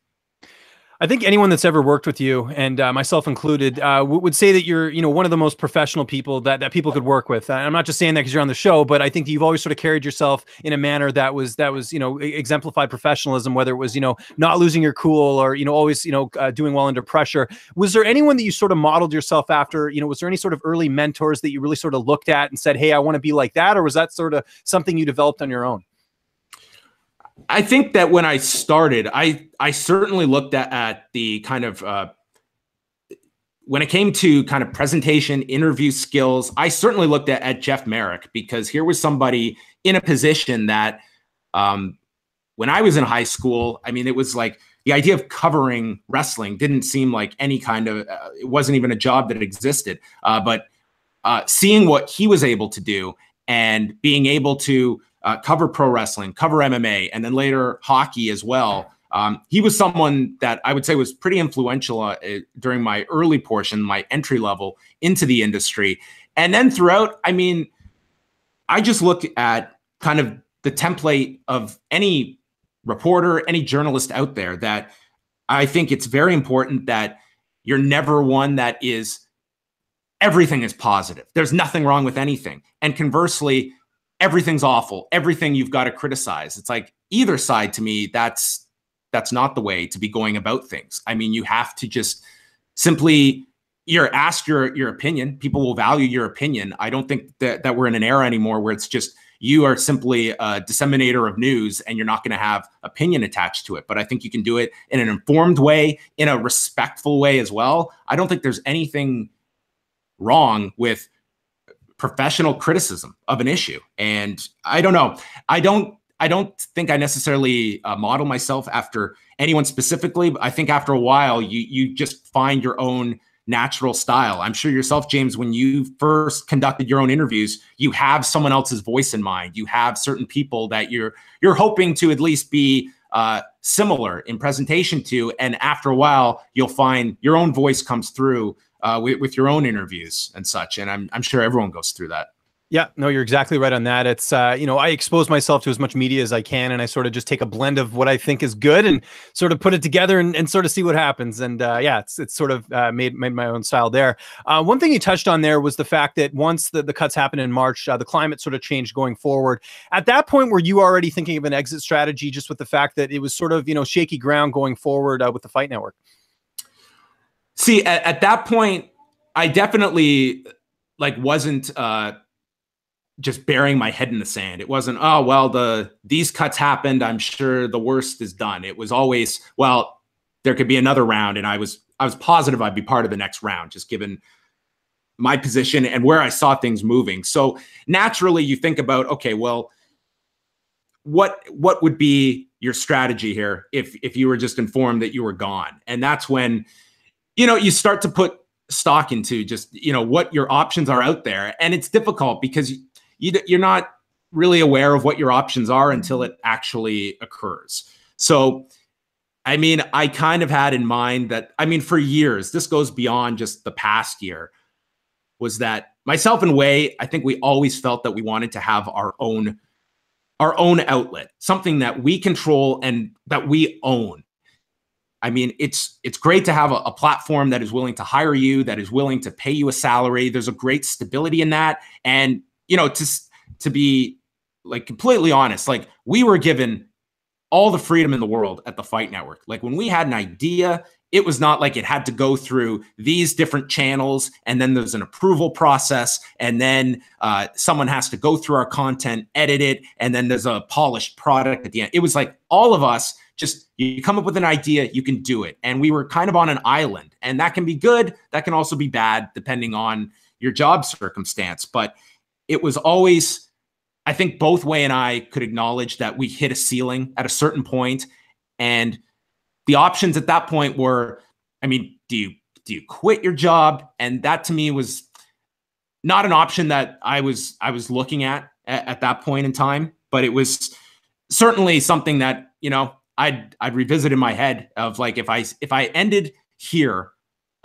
I think anyone that's ever worked with you, and myself included, would say that you're, one of the most professional people that people could work with. I'm not just saying that because you're on the show, but I think you've always sort of carried yourself in a manner that was, exemplified professionalism, whether it was, not losing your cool or, always, doing well under pressure. Was there anyone that you sort of modeled yourself after? Was there any sort of early mentors that you really sort of looked at and said, hey, I want to be like that? Or was that sort of something you developed on your own? I think that when I started, I certainly looked at the kind of, when it came to kind of presentation, interview skills, I certainly looked at Jeff Merrick, because here was somebody in a position that when I was in high school, I mean, it was like the idea of covering wrestling didn't seem like any kind of, it wasn't even a job that existed. But seeing what he was able to do and being able to cover pro wrestling, cover MMA, and then later hockey as well. He was someone that I would say was pretty influential during my early portion, my entry level into the industry. And then throughout, I mean, I just look at kind of the template of any reporter, any journalist out there, that I think it's very important that you're never one that is, everything is positive. There's nothing wrong with anything. And conversely, everything's awful. Everything you've got to criticize. It's like either side, to me, that's not the way to be going about things. I mean, you have to just simply, you're asked your opinion. People will value your opinion. I don't think that we're in an era anymore where it's just, you are simply a disseminator of news and you're not going to have opinion attached to it. But I think you can do it in an informed way, in a respectful way as well. I don't think there's anything wrong with professional criticism of an issue. And I don't know. I don't think I necessarily model myself after anyone specifically, but I think after a while, you just find your own natural style. I'm sure yourself, James, when you first conducted your own interviews, you have someone else's voice in mind. You have certain people that you're hoping to at least be similar in presentation to. And after a while, you'll find your own voice comes through with your own interviews and such. And I'm sure everyone goes through that. Yeah, no, you're exactly right on that. It's, I expose myself to as much media as I can, and I sort of just take a blend of what I think is good and sort of put it together and sort of see what happens. And it's sort of made my own style there. One thing you touched on there was the fact that once the cuts happened in March, the climate sort of changed going forward. At that point, were you already thinking of an exit strategy, just with the fact that it was sort of, shaky ground going forward with the Fight Network? See, at that point, I definitely wasn't just burying my head in the sand. It wasn't, oh, well, these cuts happened, I'm sure the worst is done. It was always, well, there could be another round. And I was positive I'd be part of the next round, just given my position and where I saw things moving. So naturally you think about, okay, well, what would be your strategy here if you were just informed that you were gone? And that's when, you start to put stock into just, what your options are out there. And it's difficult because you're not really aware of what your options are until it actually occurs. So, I mean, I kind of had in mind that, for years, this goes beyond just the past year, was that myself and Wei, I think we always felt that we wanted to have our own outlet, something that we control and that we own. I mean, it's great to have a platform that is willing to hire you, that is willing to pay you a salary. There's a great stability in that. And, to be completely honest, we were given all the freedom in the world at the Fight Network. When we had an idea, it was not like it had to go through these different channels and then there's an approval process and then someone has to go through our content, edit it, and then there's a polished product at the end. It was like all of us, just you come up with an idea, you can do it. And we were kind of on an island, and that can be good. That can also be bad depending on your job circumstance. But it was always, I think both Wei and I could acknowledge that we hit a ceiling at a certain point. And the options at that point were, do you quit your job? And that to me was not an option that I was looking at that point in time, but it was certainly something that, I'd revisit in my head of if I ended here,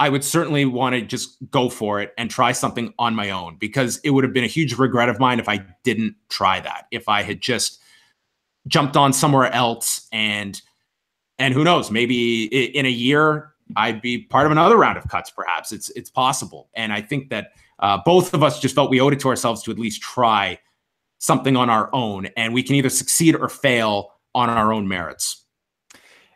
I would certainly want to just go for it and try something on my own, because it would have been a huge regret of mine if I didn't try that. If I had just jumped on somewhere else, and who knows, maybe in a year I'd be part of another round of cuts. Perhaps it's possible. And I think that both of us just felt we owed it to ourselves to at least try something on our own, and we can either succeed or fail on our own merits.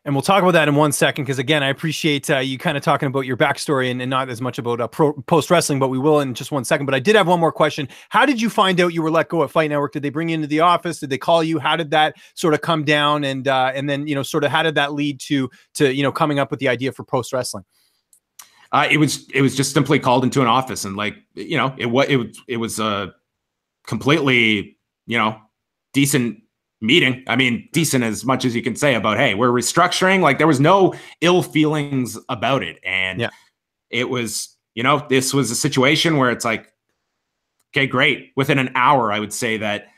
And we'll talk about that in 1 second, because again, I appreciate you kind of talking about your backstory and not as much about post wrestling, but we will in just 1 second. But I did have one more question. How did you find out you were let go at Fight Network? Did they bring you into the office? Did they call you? How did that sort of come down? And then, you know, sort of how did that lead to you know, coming up with the idea for post wrestling? It was just simply called into an office, and like, you know, it was a completely, you know, decent meeting. I mean, decent as much as you can say about, hey, we're restructuring. Like, there was no ill feelings about it. And it was, you know, this was a situation where it's like, okay, great. Within an hour, I would say that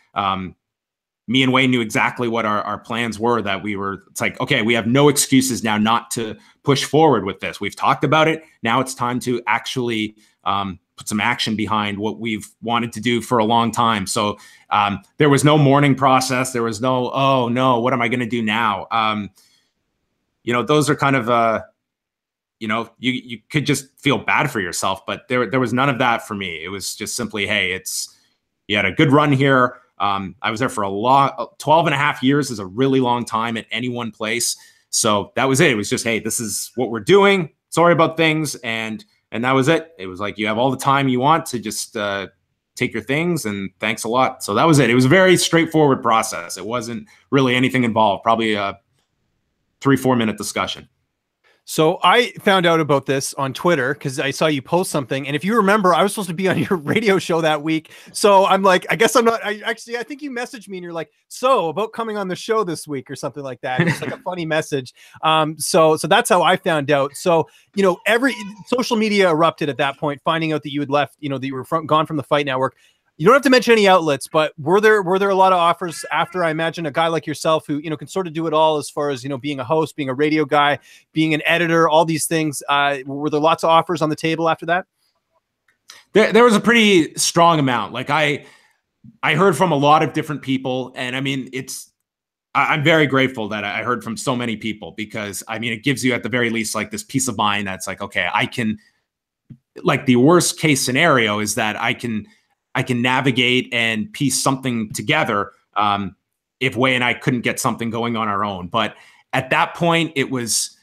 me and Wayne knew exactly what our plans were, that it's like, okay, we have no excuses now not to push forward with this. We've talked about it. Now it's time to actually put some action behind what we've wanted to do for a long time. So there was no mourning process. There was no, oh no, what am I going to do now? You know, those are kind of, you know, you could just feel bad for yourself, but there was none of that for me. It was just simply, hey, you had a good run here. I was there for 12 and a half years is a really long time at any one place. So that was it. It was just, hey, this is what we're doing. Sorry about things. And that was it. It was like, you have all the time you want to just take your things, and thanks a lot. So that was it. It was a very straightforward process. It wasn't really anything involved, probably a 3-4 minute discussion. So I found out about this on Twitter because I saw you post something. And if you remember, I was supposed to be on your radio show that week. So I'm like, I guess I'm not. I think you messaged me and you're like, so about coming on the show this week or something like that. It's like a funny message. So that's how I found out. So, you know, every social media erupted at that point, finding out that you had left, you know, that you were gone from the Fight Network. You don't have to mention any outlets, but were there a lot of offers after? I imagine a guy like yourself who, you know, can sort of do it all as far as, you know, being a host, being a radio guy, being an editor, all these things. Were there lots of offers on the table after that? There was a pretty strong amount. Like I heard from a lot of different people, and I mean, I'm very grateful that I heard from so many people, because I mean, it gives you at the very least like this peace of mind that's like, okay, I can, like, the worst case scenario is that I can navigate and piece something together if Way and I couldn't get something going on our own. But at that point, it was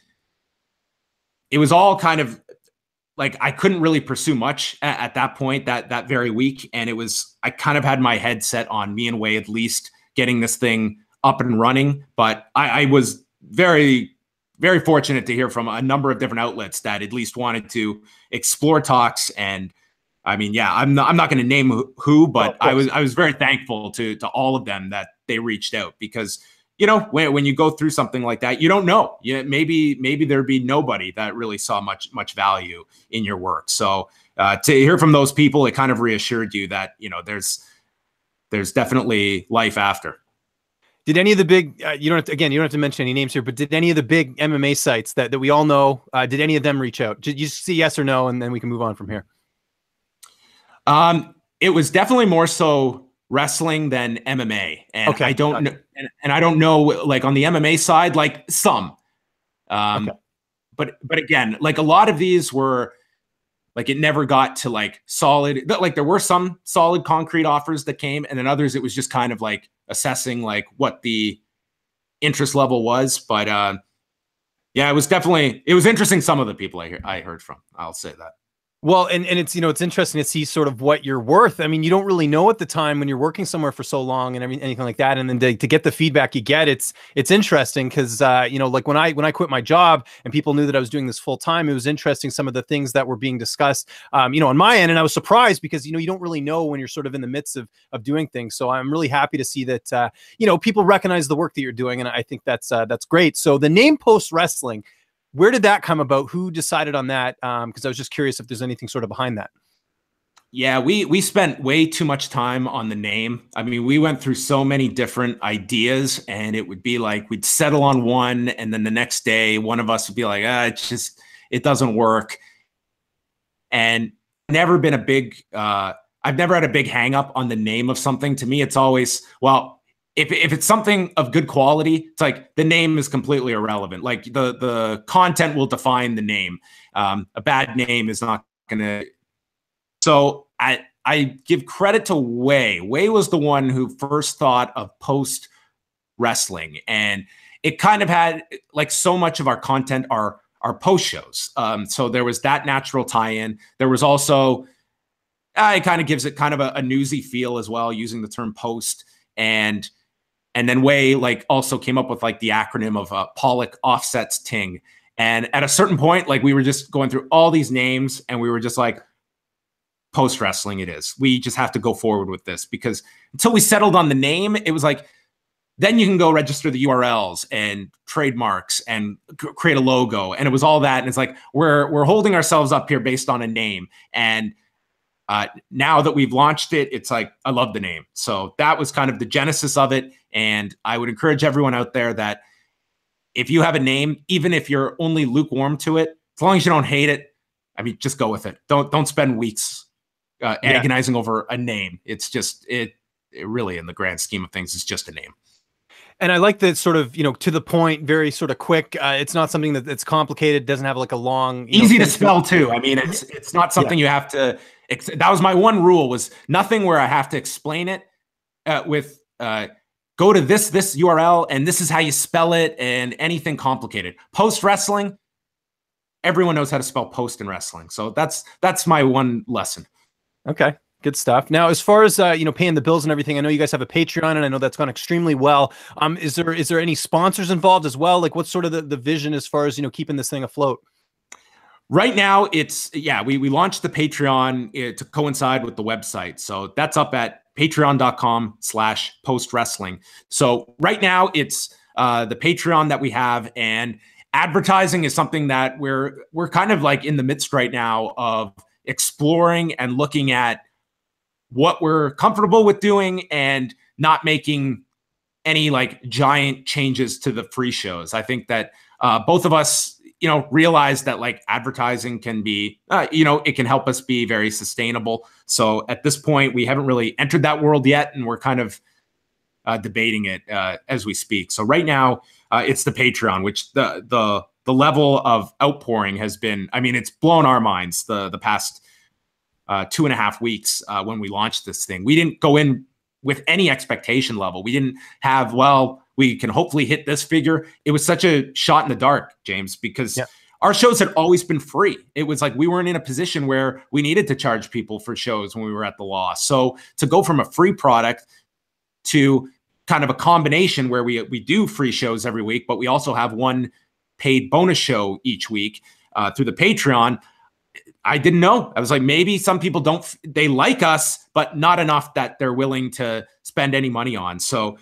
all kind of like, I couldn't really pursue much at that point, that very week. And I kind of had my head set on me and Way at least getting this thing up and running. But I was very, very fortunate to hear from a number of different outlets that at least wanted to explore talks. And I mean, yeah, I'm not going to name who, but I was very thankful to all of them that they reached out, because, you know, when you go through something like that, you don't know. Maybe there'd be nobody that really saw much value in your work. So to hear from those people, it kind of reassured you that, you know, there's definitely life after. Did any of the big, you don't have to mention any names here, but did any of the big MMA sites that we all know, did any of them reach out? Did you see yes or no, and then we can move on from here? It was definitely more so wrestling than MMA. And okay, I don't know, and I don't know, like on the MMA side, like some, okay. But again, like a lot of these were like, it never got to like solid, like there were some solid concrete offers that came, and then others, it was just kind of like assessing like what the interest level was. But, yeah, it was interesting. Some of the people I heard from, I'll say that. Well, and it's, you know, it's interesting to see sort of what you're worth. I mean, you don't really know at the time when you're working somewhere for so long and anything like that. And then to get the feedback you get, it's interesting because, you know, like when I quit my job and people knew that I was doing this full time, it was interesting some of the things that were being discussed, you know, on my end. And I was surprised because, you know, you don't really know when you're sort of in the midst of doing things. So I'm really happy to see that, you know, people recognize the work that you're doing. And I think that's great. So the name Post Wrestling, where did that come about? Who decided on that? Because I was just curious if there's anything sort of behind that. Yeah, we spent way too much time on the name. I mean, we went through so many different ideas, and it would be like we'd settle on one, and then the next day, one of us would be like, it doesn't work. and never been a big, I've never had a big hang up on the name of something. To me, it's always, well, if it's something of good quality, it's like the name is completely irrelevant. Like the content will define the name. A bad name is not going to. So I give credit to Wei. Wei was the one who first thought of post wrestling, and it kind of had, like, so much of our content are post shows. So there was that natural tie-in. There was also, it kind of gives it kind of a newsy feel as well, using the term post. And then Wei, like, also came up with, like, the acronym of Pollock offsets Ting. And at a certain point, like, we were just going through all these names, and we were just like, post wrestling it is. We just have to go forward with this, because until we settled on the name, it was like, then you can go register the URLs and trademarks and create a logo. And it was all that. And it's like, we're holding ourselves up here based on a name. And now that we've launched it, it's like, I love the name. So that was kind of the genesis of it. And I would encourage everyone out there that if you have a name, even if you're only lukewarm to it, as long as you don't hate it, I mean, just go with it. Don't spend weeks agonizing over a name. It's just, it really, in the grand scheme of things, is just a name. And I like that sort of, to the point, very sort of quick. It's not something that's complicated. Doesn't have like a long, easy to spell too. I mean, it's not something you have to. That was my one rule, was nothing where I have to explain it with go to this URL and this is how you spell it, and anything complicated. Post wrestling, everyone knows how to spell post in wrestling. So that's my one lesson. Okay. Good stuff. Now, as far as paying the bills and everything, I know you guys have a Patreon, and I know that's gone extremely well. Is there any sponsors involved as well? Like, what's sort of the vision as far as keeping this thing afloat? Right now, it's we launched the Patreon to coincide with the website, so that's up at patreon.com/postwrestling. So right now, it's the Patreon that we have, and advertising is something that we're kind of like in the midst right now of exploring and looking at what we're comfortable with doing and not making any like giant changes to the free shows. I think that both of us, realize that like advertising can be, it can help us be very sustainable. So at this point, we haven't really entered that world yet, and we're kind of debating it as we speak. So right now, it's the Patreon, which the level of outpouring has been, I mean, it's blown our minds the past 2.5 weeks when we launched this thing. We didn't go in with any expectation level. We didn't have, well, we can hopefully hit this figure. It was such a shot in the dark, James, because our shows had always been free. It was like we weren't in a position where we needed to charge people for shows when we were at the loss. So to go from a free product to kind of a combination where we do free shows every week, but we also have one paid bonus show each week through the Patreon, I didn't know. I was like, maybe some people they like us, but not enough that they're willing to spend any money on. So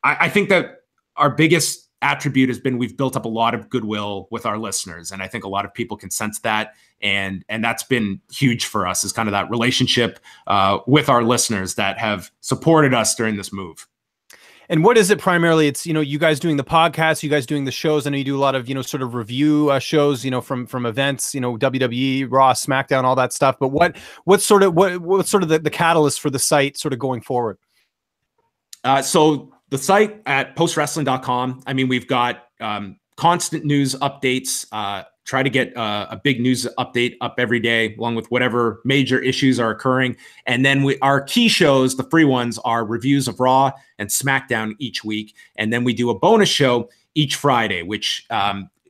I think that our biggest attribute has been we've built up a lot of goodwill with our listeners. And I think a lot of people can sense that. And that's been huge for us, is kind of that relationship with our listeners that have supported us during this move. And what is it primarily? It's, you guys doing the podcast, you guys doing the shows. I know you do a lot of, sort of review shows, from events, WWE, Raw, SmackDown, all that stuff. But what's sort of the catalyst for the site sort of going forward? So the site at postwrestling.com, I mean, we've got constant news updates, try to get a big news update up every day, along with whatever major issues are occurring. And then our key shows, the free ones, are reviews of Raw and SmackDown each week. And then we do a bonus show each Friday, which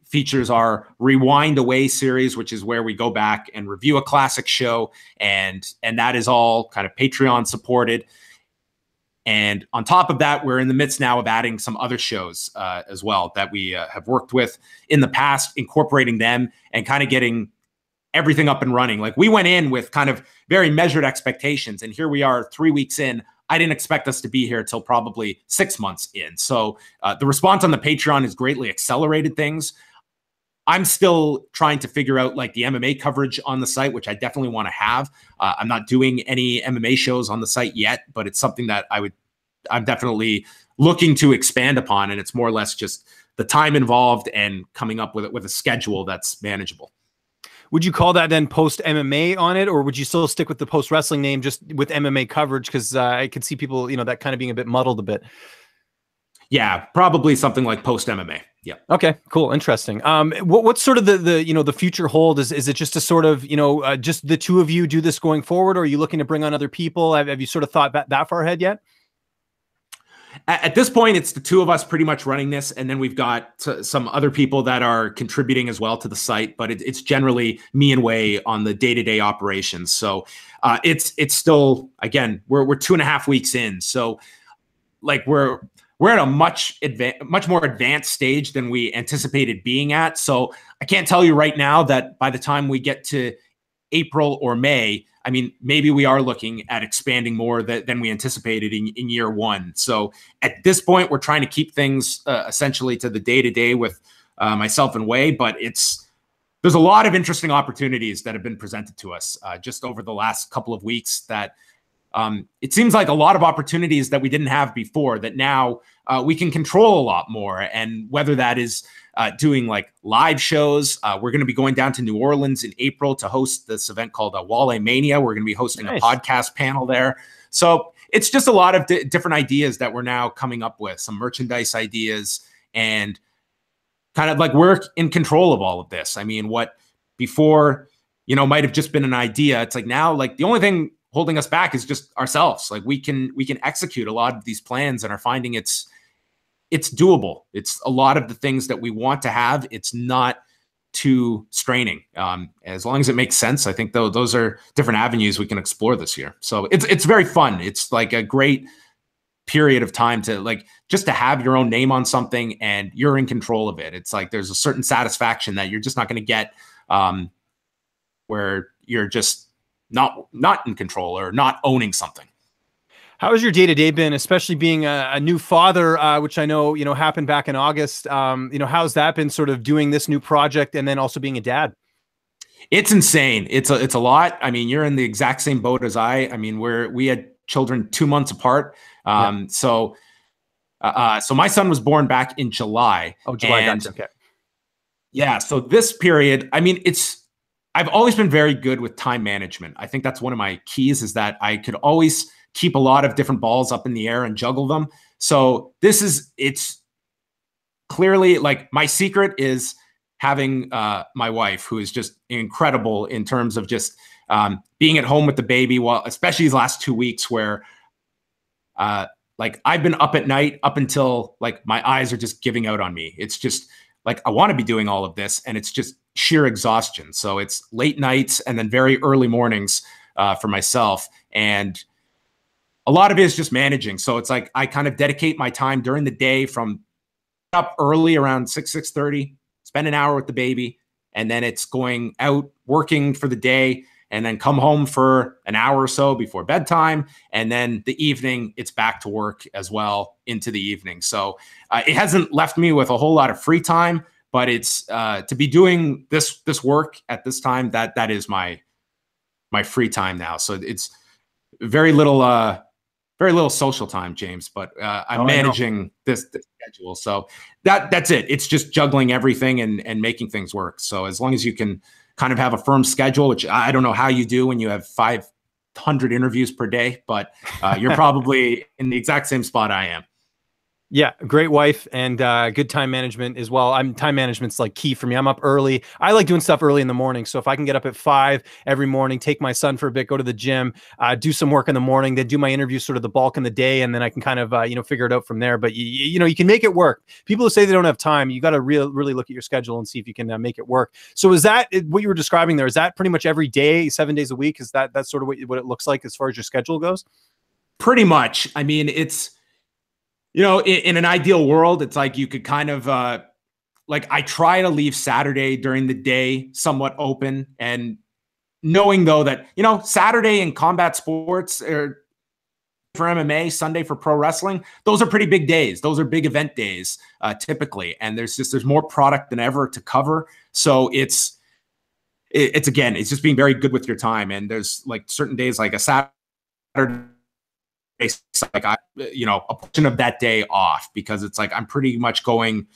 features our Rewind Away series, which is where we go back and review a classic show. And that is all kind of Patreon supported. And on top of that, we're in the midst now of adding some other shows as well that we have worked with in the past, incorporating them and kind of getting everything up and running. Like, we went in with kind of very measured expectations, and here we are 3 weeks in. I didn't expect us to be here till probably 6 months in. So the response on the Patreon has greatly accelerated things. I'm still trying to figure out like the MMA coverage on the site, which I definitely want to have. I'm not doing any MMA shows on the site yet, but it's something that I'm definitely looking to expand upon. And it's more or less just the time involved and coming up with a schedule that's manageable. Would you call that then post MMA on it, or would you still stick with the post wrestling name just with MMA coverage? Because I could see people, that kind of being a bit muddled a bit. Yeah, probably something like post MMA. Yeah. Okay, cool. Interesting. What's sort of the future hold? Is it just to sort of, just the two of you do this going forward, or are you looking to bring on other people? Have you sort of thought that far ahead yet? At this point, it's the two of us pretty much running this, and then we've got some other people that are contributing as well to the site. But it's generally me and Wei on the day-to-day operations. So it's still, again, we're 2.5 weeks in, so like we're at a much more advanced stage than we anticipated being at. So I can't tell you right now that by the time we get to April or May, I mean, maybe we are looking at expanding more than we anticipated in year one. So at this point, we're trying to keep things essentially to the day-to-day with myself and Wei, but there's a lot of interesting opportunities that have been presented to us just over the last couple of weeks that it seems like a lot of opportunities that we didn't have before that now we can control a lot more. And whether that is doing like live shows, we're going to be going down to New Orleans in April to host this event called Wale Mania. We're going to be hosting a podcast panel there. So it's just a lot of different ideas that we're now coming up with, some merchandise ideas, and kind of like we're in control of all of this. I mean, what before, might have just been an idea. It's like now, like the only thing holding us back is just ourselves. Like we can execute a lot of these plans and are finding it's doable. It's a lot of the things that we want to have. It's not too straining. As long as it makes sense, I think those are different avenues we can explore this year. So it's very fun. It's like a great period of time to like just to have your own name on something and you're in control of it. It's like there's a certain satisfaction that you're just not going to get where you're just not in control or not owning something. How has your day-to-day been, especially being a new father, which I know, happened back in August? How's that been sort of doing this new project and then also being a dad? It's insane. It's a lot. I mean, you're in the exact same boat as I mean, we had children 2 months apart. So my son was born back in July. Oh, July. Gotcha. Okay. Yeah. So this period, I mean, I've always been very good with time management. I think that's one of my keys is that I could always keep a lot of different balls up in the air and juggle them. So it's clearly like my secret is having my wife, who is just incredible in terms of just being at home with the baby, especially these last 2 weeks where like I've been up at night up until like my eyes are just giving out on me. It's just like I want to be doing all of this and it's just sheer exhaustion. So it's late nights and then very early mornings for myself. And a lot of it is just managing. So it's like I kind of dedicate my time during the day from up early around 6:30, spend an hour with the baby, and then it's going out working for the day and then come home for an hour or so before bedtime. And then the evening, it's back to work as well into the evening. So it hasn't left me with a whole lot of free time, but it's to be doing this work at this time, that is my free time now. So it's very little social time, James, but I'm managing this schedule. So that's it. It's just juggling everything and making things work. So as long as you can kind of have a firm schedule, which I don't know how you do when you have 500 interviews per day, but you're probably in the exact same spot I am. Yeah, great wife and good time management as well. Time management's like key for me. I'm up early. I like doing stuff early in the morning. So if I can get up at 5 every morning, take my son for a bit, go to the gym, do some work in the morning, then do my interviews sort of the bulk in the day, and then I can kind of figure it out from there. But you can make it work. People who say they don't have time, you got to really look at your schedule and see if you can make it work. So is that what you were describing there? Is that pretty much every day, 7 days a week? Is that's sort of what it looks like as far as your schedule goes? Pretty much. I mean, it's in an ideal world, it's like you could kind of like I try to leave Saturday during the day somewhat open, and knowing though that, Saturday in combat sports or for MMA, Sunday for pro wrestling, those are pretty big days. Those are big event days typically. And there's more product than ever to cover. So it's just being very good with your time. And there's like certain days like a Saturday, like a portion of that day off, because it's like I'm pretty much going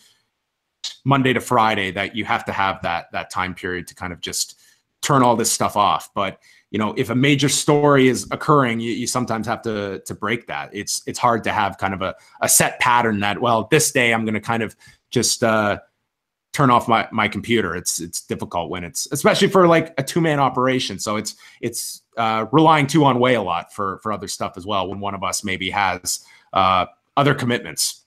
Monday to Friday that you have to have that time period to kind of just turn all this stuff off. But you know, if a major story is occurring, you sometimes have to break that. It's hard to have kind of a set pattern that, well, this day I'm going to kind of just turn off my computer. It's difficult when it's, especially for like a 2-man operation. So it's relying too on Way a lot for other stuff as well, when one of us maybe has other commitments.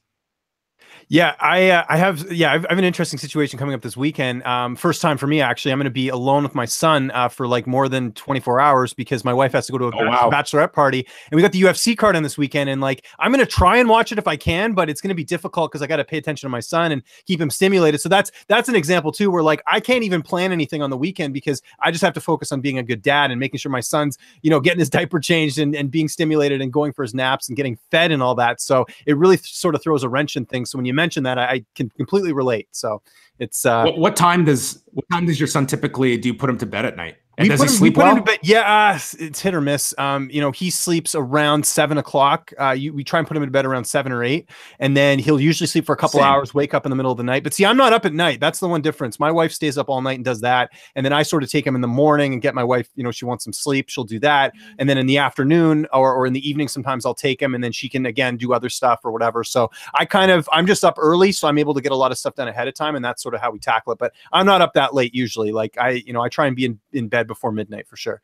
Yeah, I have an interesting situation coming up this weekend. First time for me, actually. I'm going to be alone with my son for like more than 24 hours because my wife has to go to a bachelorette party, and we got the UFC card on this weekend. And like, I'm going to try and watch it if I can, but it's going to be difficult because I got to pay attention to my son and keep him stimulated. So that's an example too, where like I can't even plan anything on the weekend because I just have to focus on being a good dad and making sure my son's, you know, getting his diaper changed and being stimulated and going for his naps and getting fed and all that. So it really sort of throws a wrench in things. So when you mention that, I can completely relate. So it's what time does your son typically, do you put him to bed at night? And does he sleep well? Yeah, it's hit or miss. You know, he sleeps around 7 o'clock. We try and put him to bed around 7 or 8, and then he'll usually sleep for a couple hours, wake up in the middle of the night. But see, I'm not up at night. That's the one difference. My wife stays up all night and does that, and then I sort of take him in the morning and get my wife. You know, she wants some sleep, she'll do that, and then in the afternoon or in the evening, sometimes I'll take him, and then she can again do other stuff or whatever. So I'm just up early, so I'm able to get a lot of stuff done ahead of time, and that's sort of how we tackle it. But I'm not up that late usually. Like I try and be in bed before midnight for sure.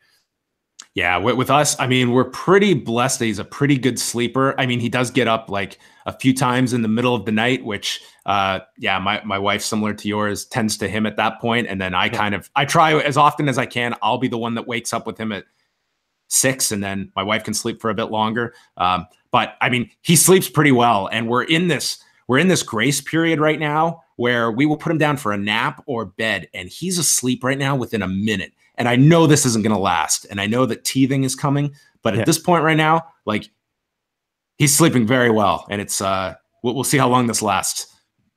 Yeah, with us, I mean, we're pretty blessed that he's a pretty good sleeper. I mean, he does get up like a few times in the middle of the night, which, yeah, my wife, similar to yours, tends to him at that point. And then I try as often as I can. I'll be the one that wakes up with him at 6, and then my wife can sleep for a bit longer. But I mean, he sleeps pretty well, and we're in this grace period right now where we will put him down for a nap or bed, and he's asleep right now within a minute. And I know this isn't going to last, and I know that teething is coming, but at this point right now, like, he's sleeping very well, and it's we'll see how long this lasts.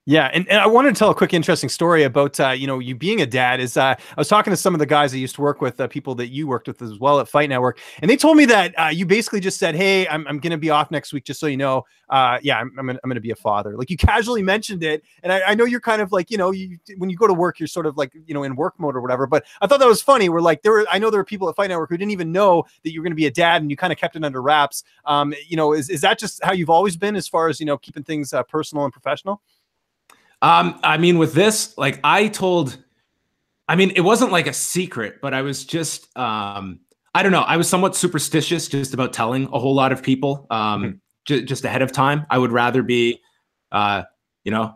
Yeah, and I wanted to tell a quick interesting story about you being a dad. Is I was talking to some of the guys I used to work with, people that you worked with as well at Fight Network, and they told me that you basically just said, "Hey, I'm going to be off next week, just so you know. Yeah, I'm going to be a father." Like, you casually mentioned it, and I know you're kind of like, when you go to work, you're sort of like, in work mode or whatever. But I thought that was funny. We're like, I know there were people at Fight Network who didn't even know that you were going to be a dad, and you kind of kept it under wraps. Is that just how you've always been as far as keeping things personal and professional? I mean, with this, like it wasn't like a secret, but I was just, I don't know. I was somewhat superstitious just about telling a whole lot of people, just ahead of time. I would rather be, the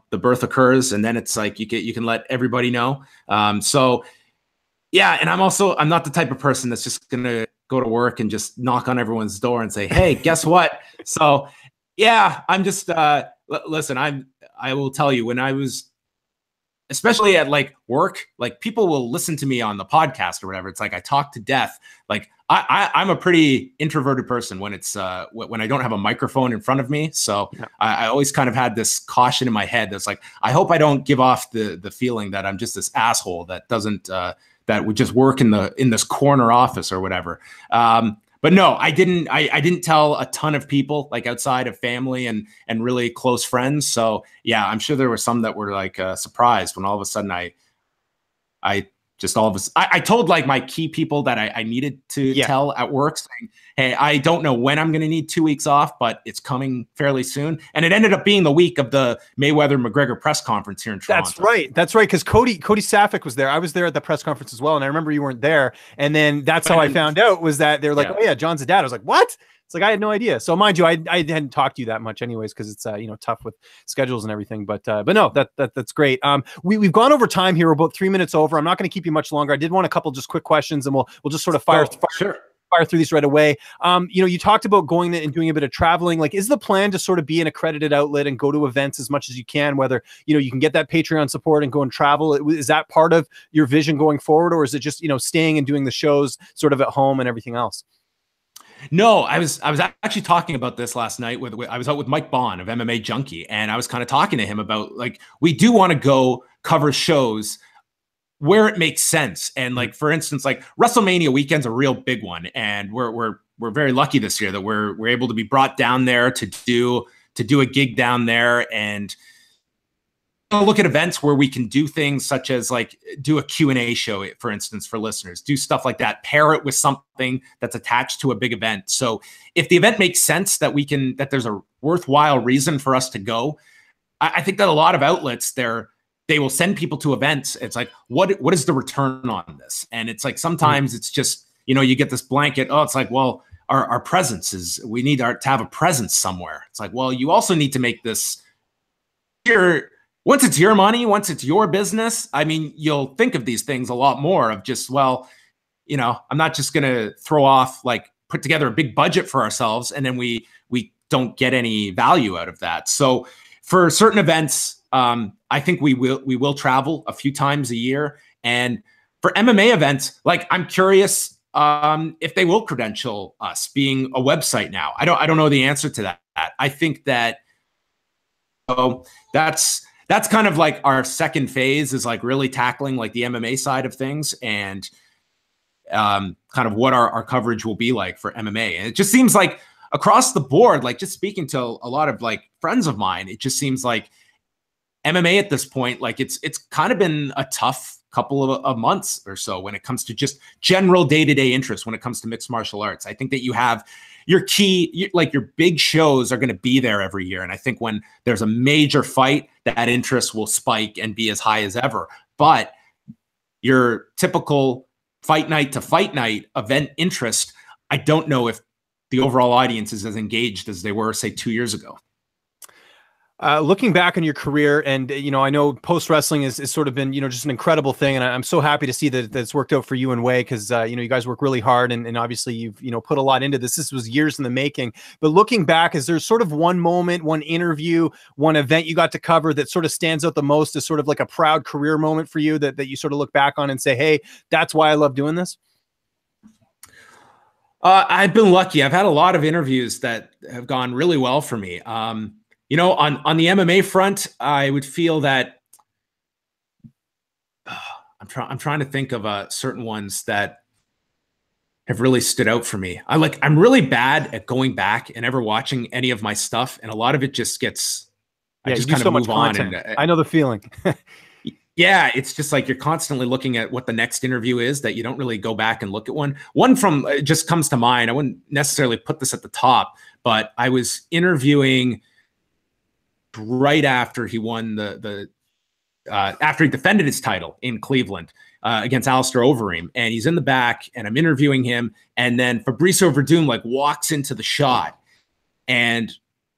birth occurs, and then it's like, you can let everybody know. So yeah. And I'm not the type of person that's just going to go to work and just knock on everyone's door and say, "Hey, guess what?" So yeah, I'm just, listen, I will tell you, when I was, especially at like work, like, people will listen to me on the podcast or whatever. It's like I talk to death. Like I'm a pretty introverted person when it's when I don't have a microphone in front of me. So yeah. I always kind of had this caution in my head that's like, I hope I don't give off the feeling that I'm just this asshole that doesn't that would just work in this corner office or whatever. But no, I didn't tell a ton of people, like outside of family and really close friends. So yeah, I'm sure there were some that were like surprised when all of a sudden I told like my key people that I needed to tell at work, saying, "Hey, I don't know when I'm going to need 2 weeks off, but it's coming fairly soon." And it ended up being the week of the Mayweather-McGregor press conference here in Toronto. That's right. Because Cody Safick was there. I was there at the press conference as well, and I remember you weren't there. And then that's how I found out, was that they were like, "Oh yeah, John's a dad." I was like, "What?" It's like, I had no idea. So mind you, I hadn't talked to you that much anyways, because it's tough with schedules and everything. But no, that's great. We've gone over time here. We're about 3 minutes over. I'm not going to keep you much longer. I did want a couple just quick questions, and we'll just sort of fire through these right away. You talked about going and doing a bit of traveling. Like, is the plan to sort of be an accredited outlet and go to events as much as you can, whether you can get that Patreon support and go and travel? Is that part of your vision going forward, or is it just staying and doing the shows sort of at home and everything else? No, I was actually talking about this last night I was out with Mike Bond of MMA Junkie, and I was kind of talking to him about, like, we do want to go cover shows where it makes sense. And like, for instance, like WrestleMania weekend's a real big one. And we're very lucky this year that we're able to be brought down there to do a gig down there. And look at events where we can do things such as like do a Q&A show, for instance, for listeners, do stuff like that, pair it with something that's attached to a big event. So if the event makes sense that that there's a worthwhile reason for us to go, I think that a lot of outlets they will send people to events. It's like, what is the return on this? And it's like, sometimes it's just, you get this blanket. Oh, it's like, well, our presence we need to have a presence somewhere. It's like, well, you also need to make this once it's your money, once it's your business, I mean, you'll think of these things a lot more of just, well, I'm not just going to put together a big budget for ourselves and then we don't get any value out of that. So for certain events, I think we will travel a few times a year. And for MMA events, like, I'm curious if they will credential us being a website now. I don't know the answer to that. I think that that's kind of like our second phase, is like really tackling like the MMA side of things and kind of what our coverage will be like for MMA. And it just seems like across the board, like just speaking to a lot of like friends of mine, it just seems like MMA at this point, like it's kind of been a tough couple of months or so when it comes to just general day-to-day interest when it comes to mixed martial arts. I think that you have your your big shows are going to be there every year. And I think when there's a major fight, that interest will spike and be as high as ever. But your typical fight night to fight night event interest, I don't know if the overall audience is as engaged as they were, say, 2 years ago. Looking back on your career, and I know post wrestling is sort of been just an incredible thing, and I'm so happy to see that it's worked out for you and Wei, because you guys work really hard, and obviously you've put a lot into this. This was years in the making. But looking back, is there sort of one moment, one interview, one event you got to cover that sort of stands out the most as sort of like a proud career moment for you that you sort of look back on and say, hey, that's why I love doing this? I've been lucky. I've had a lot of interviews that have gone really well for me. On the MMA front, I would feel that I'm trying to think of certain ones that have really stood out for me. I'm really bad at going back and ever watching any of my stuff, and a lot of it just gets I just kind of move on. And I know the feeling. Yeah, it's just like you're constantly looking at what the next interview is that you don't really go back and look at one. One from it just comes to mind. I wouldn't necessarily put this at the top, but I was interviewing right after he won after he defended his title in Cleveland against Alistair Overeem, and he's in the back, and I'm interviewing him, and then Fabricio Verdum walks into the shot, and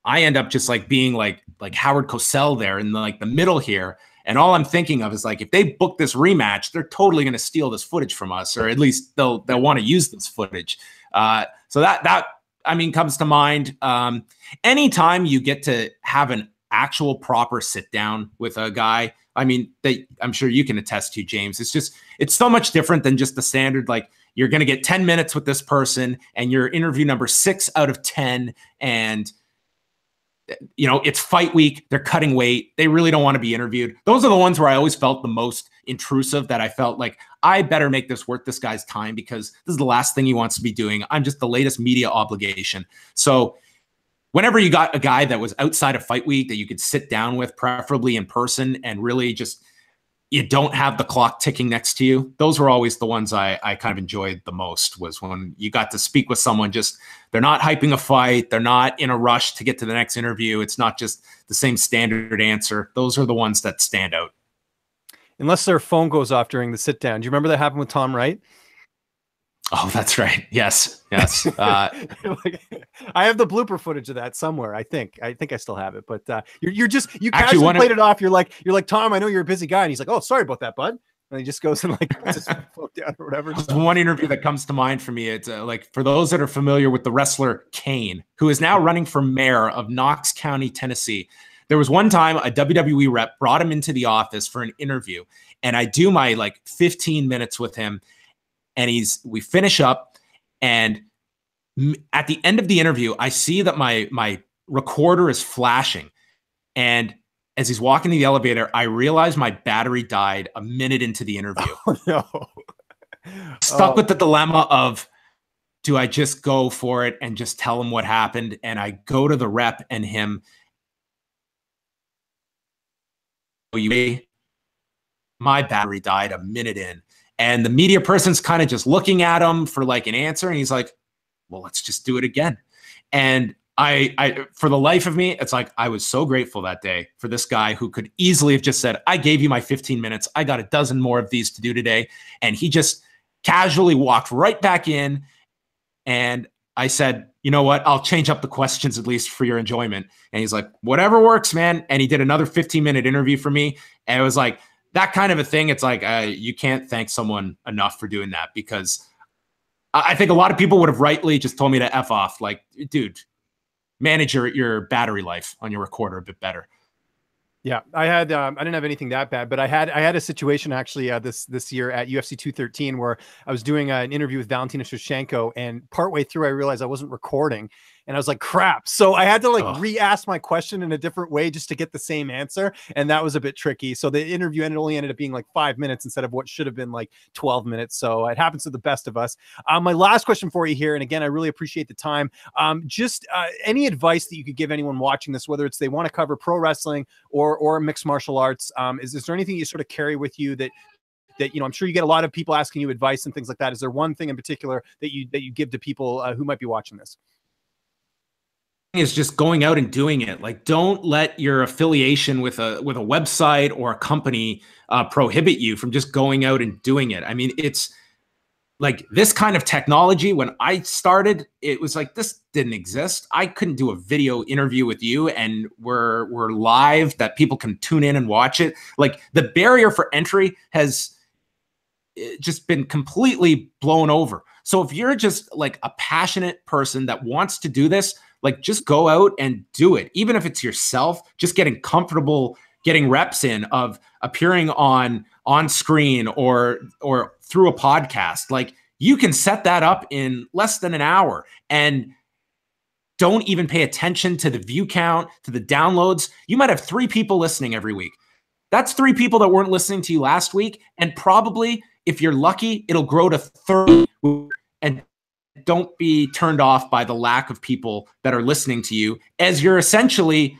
I end up just being like Howard Cosell there in the middle here. And all I'm thinking of is if they book this rematch, they're totally going to steal this footage from us, or at least they'll want to use this footage. So that comes to mind. Anytime you get to have an actual proper sit down with a guy, I'm sure you can attest to, James. It's so much different than just the standard, you're going to get 10 minutes with this person and you're interview number 6 out of 10. And it's fight week. They're cutting weight. They really don't want to be interviewed. Those are the ones where I always felt the most intrusive, that I felt like I better make this worth this guy's time, because this is the last thing he wants to be doing. I'm just the latest media obligation. So whenever you got a guy that was outside of fight week that you could sit down with, preferably in person, and really just, you don't have the clock ticking next to you, those were always the ones I kind of enjoyed the most, was when you got to speak with someone, just, they're not hyping a fight. They're not in a rush to get to the next interview. It's not just the same standard answer. Those are the ones that stand out. Unless their phone goes off during the sit down. Do you remember that happened with Tom Wright? Oh, that's right. Yes. I have the blooper footage of that somewhere. I think I still have it, but you casually played it off. You're like, Tom, I know you're a busy guy. And he's like, oh, sorry about that, bud. And he just goes and puts his phone down or whatever. One interview that comes to mind for me, it's for those that are familiar with the wrestler Kane, who is now running for mayor of Knox County, Tennessee. There was one time a WWE rep brought him into the office for an interview, and I do my 15 minutes with him. And we finish up, and at the end of the interview, I see that my recorder is flashing. And as he's walking to the elevator, I realize my battery died a minute into the interview. Oh, no. Stuck with the dilemma of, do I just go for it and just tell him what happened? And I go to the rep and him. my battery died a minute in. And the media person's kind of just looking at him for like an answer. And he's like, well, let's just do it again. And I, for the life of me, it's like, I was so grateful that day for this guy who could easily have just said, I gave you my 15 minutes. I got a dozen more of these to do today. And he just casually walked right back in. And I said, you know what? I'll change up the questions at least for your enjoyment. And he's like, whatever works, man. And he did another 15-minute interview for me. And it was like that kind of a thing. It's like, you can't thank someone enough for doing that, because I think a lot of people would have rightly just told me to F off. Like, dude, manage your battery life on your recorder a bit better. Yeah, I had I didn't have anything that bad, but I had a situation actually this year at UFC 213 where I was doing an interview with Valentina Shevchenko, and partway through I realized I wasn't recording, and I was like, crap. So I had to like re-ask my question in a different way just to get the same answer, and that was a bit tricky. So the interview only ended up being like 5 minutes instead of what should have been like 12 minutes. So it happens to the best of us. My last question for you here, and again, I really appreciate the time. Just any advice that you could give anyone watching this, whether it's they want to cover pro wrestling or mixed martial arts, is there anything you sort of carry with you that I'm sure you get a lot of people asking you advice and things like that. Is there one thing in particular that you give to people who might be watching this? Is just going out and doing it. Like, don't let your affiliation with a website or a company prohibit you from just going out and doing it. I mean, it's like this kind of technology. When I started, it was like, this didn't exist. I couldn't do a video interview with you and we're live that people can tune in and watch it. Like, the barrier for entry has just been completely blown over. So if you're just like a passionate person that wants to do this, like, just go out and do it. Even if it's yourself, just getting comfortable, getting reps in of appearing on screen or through a podcast. Like, you can set that up in less than an hour and don't even pay attention to the view count, to the downloads. You might have 3 people listening every week. That's 3 people that weren't listening to you last week. And probably, if you're lucky, it'll grow to 30. And don't be turned off by the lack of people that are listening to you, as you're essentially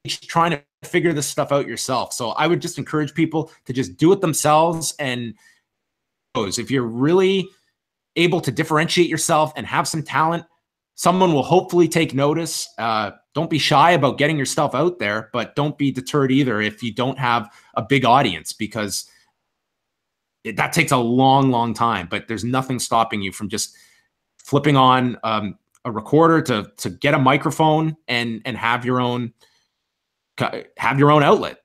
trying to figure this stuff out yourself. So I would just encourage people to just do it themselves. And if you're really able to differentiate yourself and have some talent, someone will hopefully take notice. Don't be shy about getting your stuff out there, but don't be deterred either if you don't have a big audience, because that takes a long, long time. But there's nothing stopping you from just flipping on a recorder to get a microphone and have your own outlet.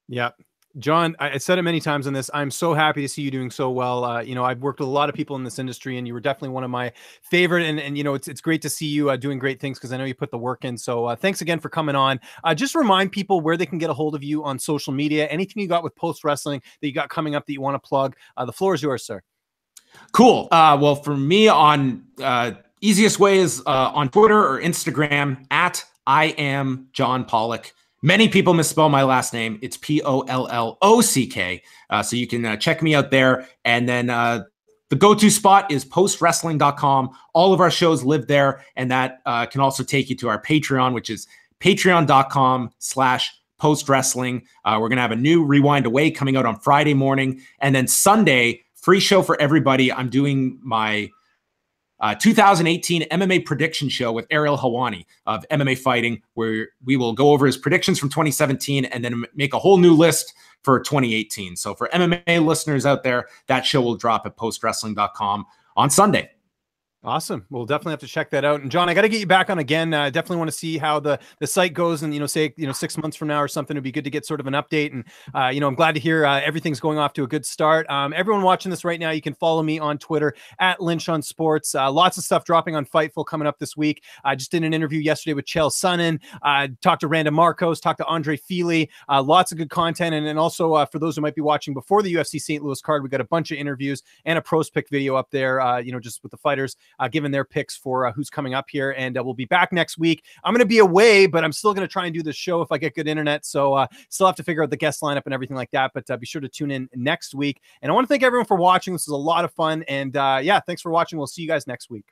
Yeah. John, I said it many times on this. I'm so happy to see you doing so well. I've worked with a lot of people in this industry, and you were definitely one of my favorite. And it's great to see you doing great things, because I know you put the work in. So thanks again for coming on. Just remind people where they can get a hold of you on social media. Anything you got with post wrestling that you got coming up that you want to plug. The floor is yours, sir. Cool. Well, for me, on easiest way is on Twitter or Instagram at I am John Pollock. Many people misspell my last name. It's Pollock. So you can check me out there. And then the go-to spot is postwrestling.com. All of our shows live there. And that can also take you to our Patreon, which is patreon.com/postwrestling. We're going to have a new Rewind Away coming out on Friday morning. And then Sunday, free show for everybody. I'm doing my 2018 MMA prediction show with Ariel Hawani of MMA Fighting, where we will go over his predictions from 2017 and then make a whole new list for 2018. So for MMA listeners out there, that show will drop at postwrestling.com on Sunday. Awesome. We'll definitely have to check that out. And John, I got to get you back on again. Definitely want to see how the site goes, and, say, 6 months from now or something, it'd be good to get sort of an update. And, I'm glad to hear everything's going off to a good start. Everyone watching this right now, you can follow me on Twitter at Lynch on Sports. Lots of stuff dropping on Fightful coming up this week. I just did an interview yesterday with Chael Sonnen, talked to Randa Marcos, talked to Andre Fili. Lots of good content. And also for those who might be watching before the UFC St. Louis card, we got a bunch of interviews and a pros pick video up there, just with the fighters giving their picks for who's coming up here. And we'll be back next week. I'm going to be away, but I'm still going to try and do this show if I get good internet. So still have to figure out the guest lineup and everything like that. But be sure to tune in next week. And I want to thank everyone for watching. This is a lot of fun. And yeah, thanks for watching. We'll see you guys next week.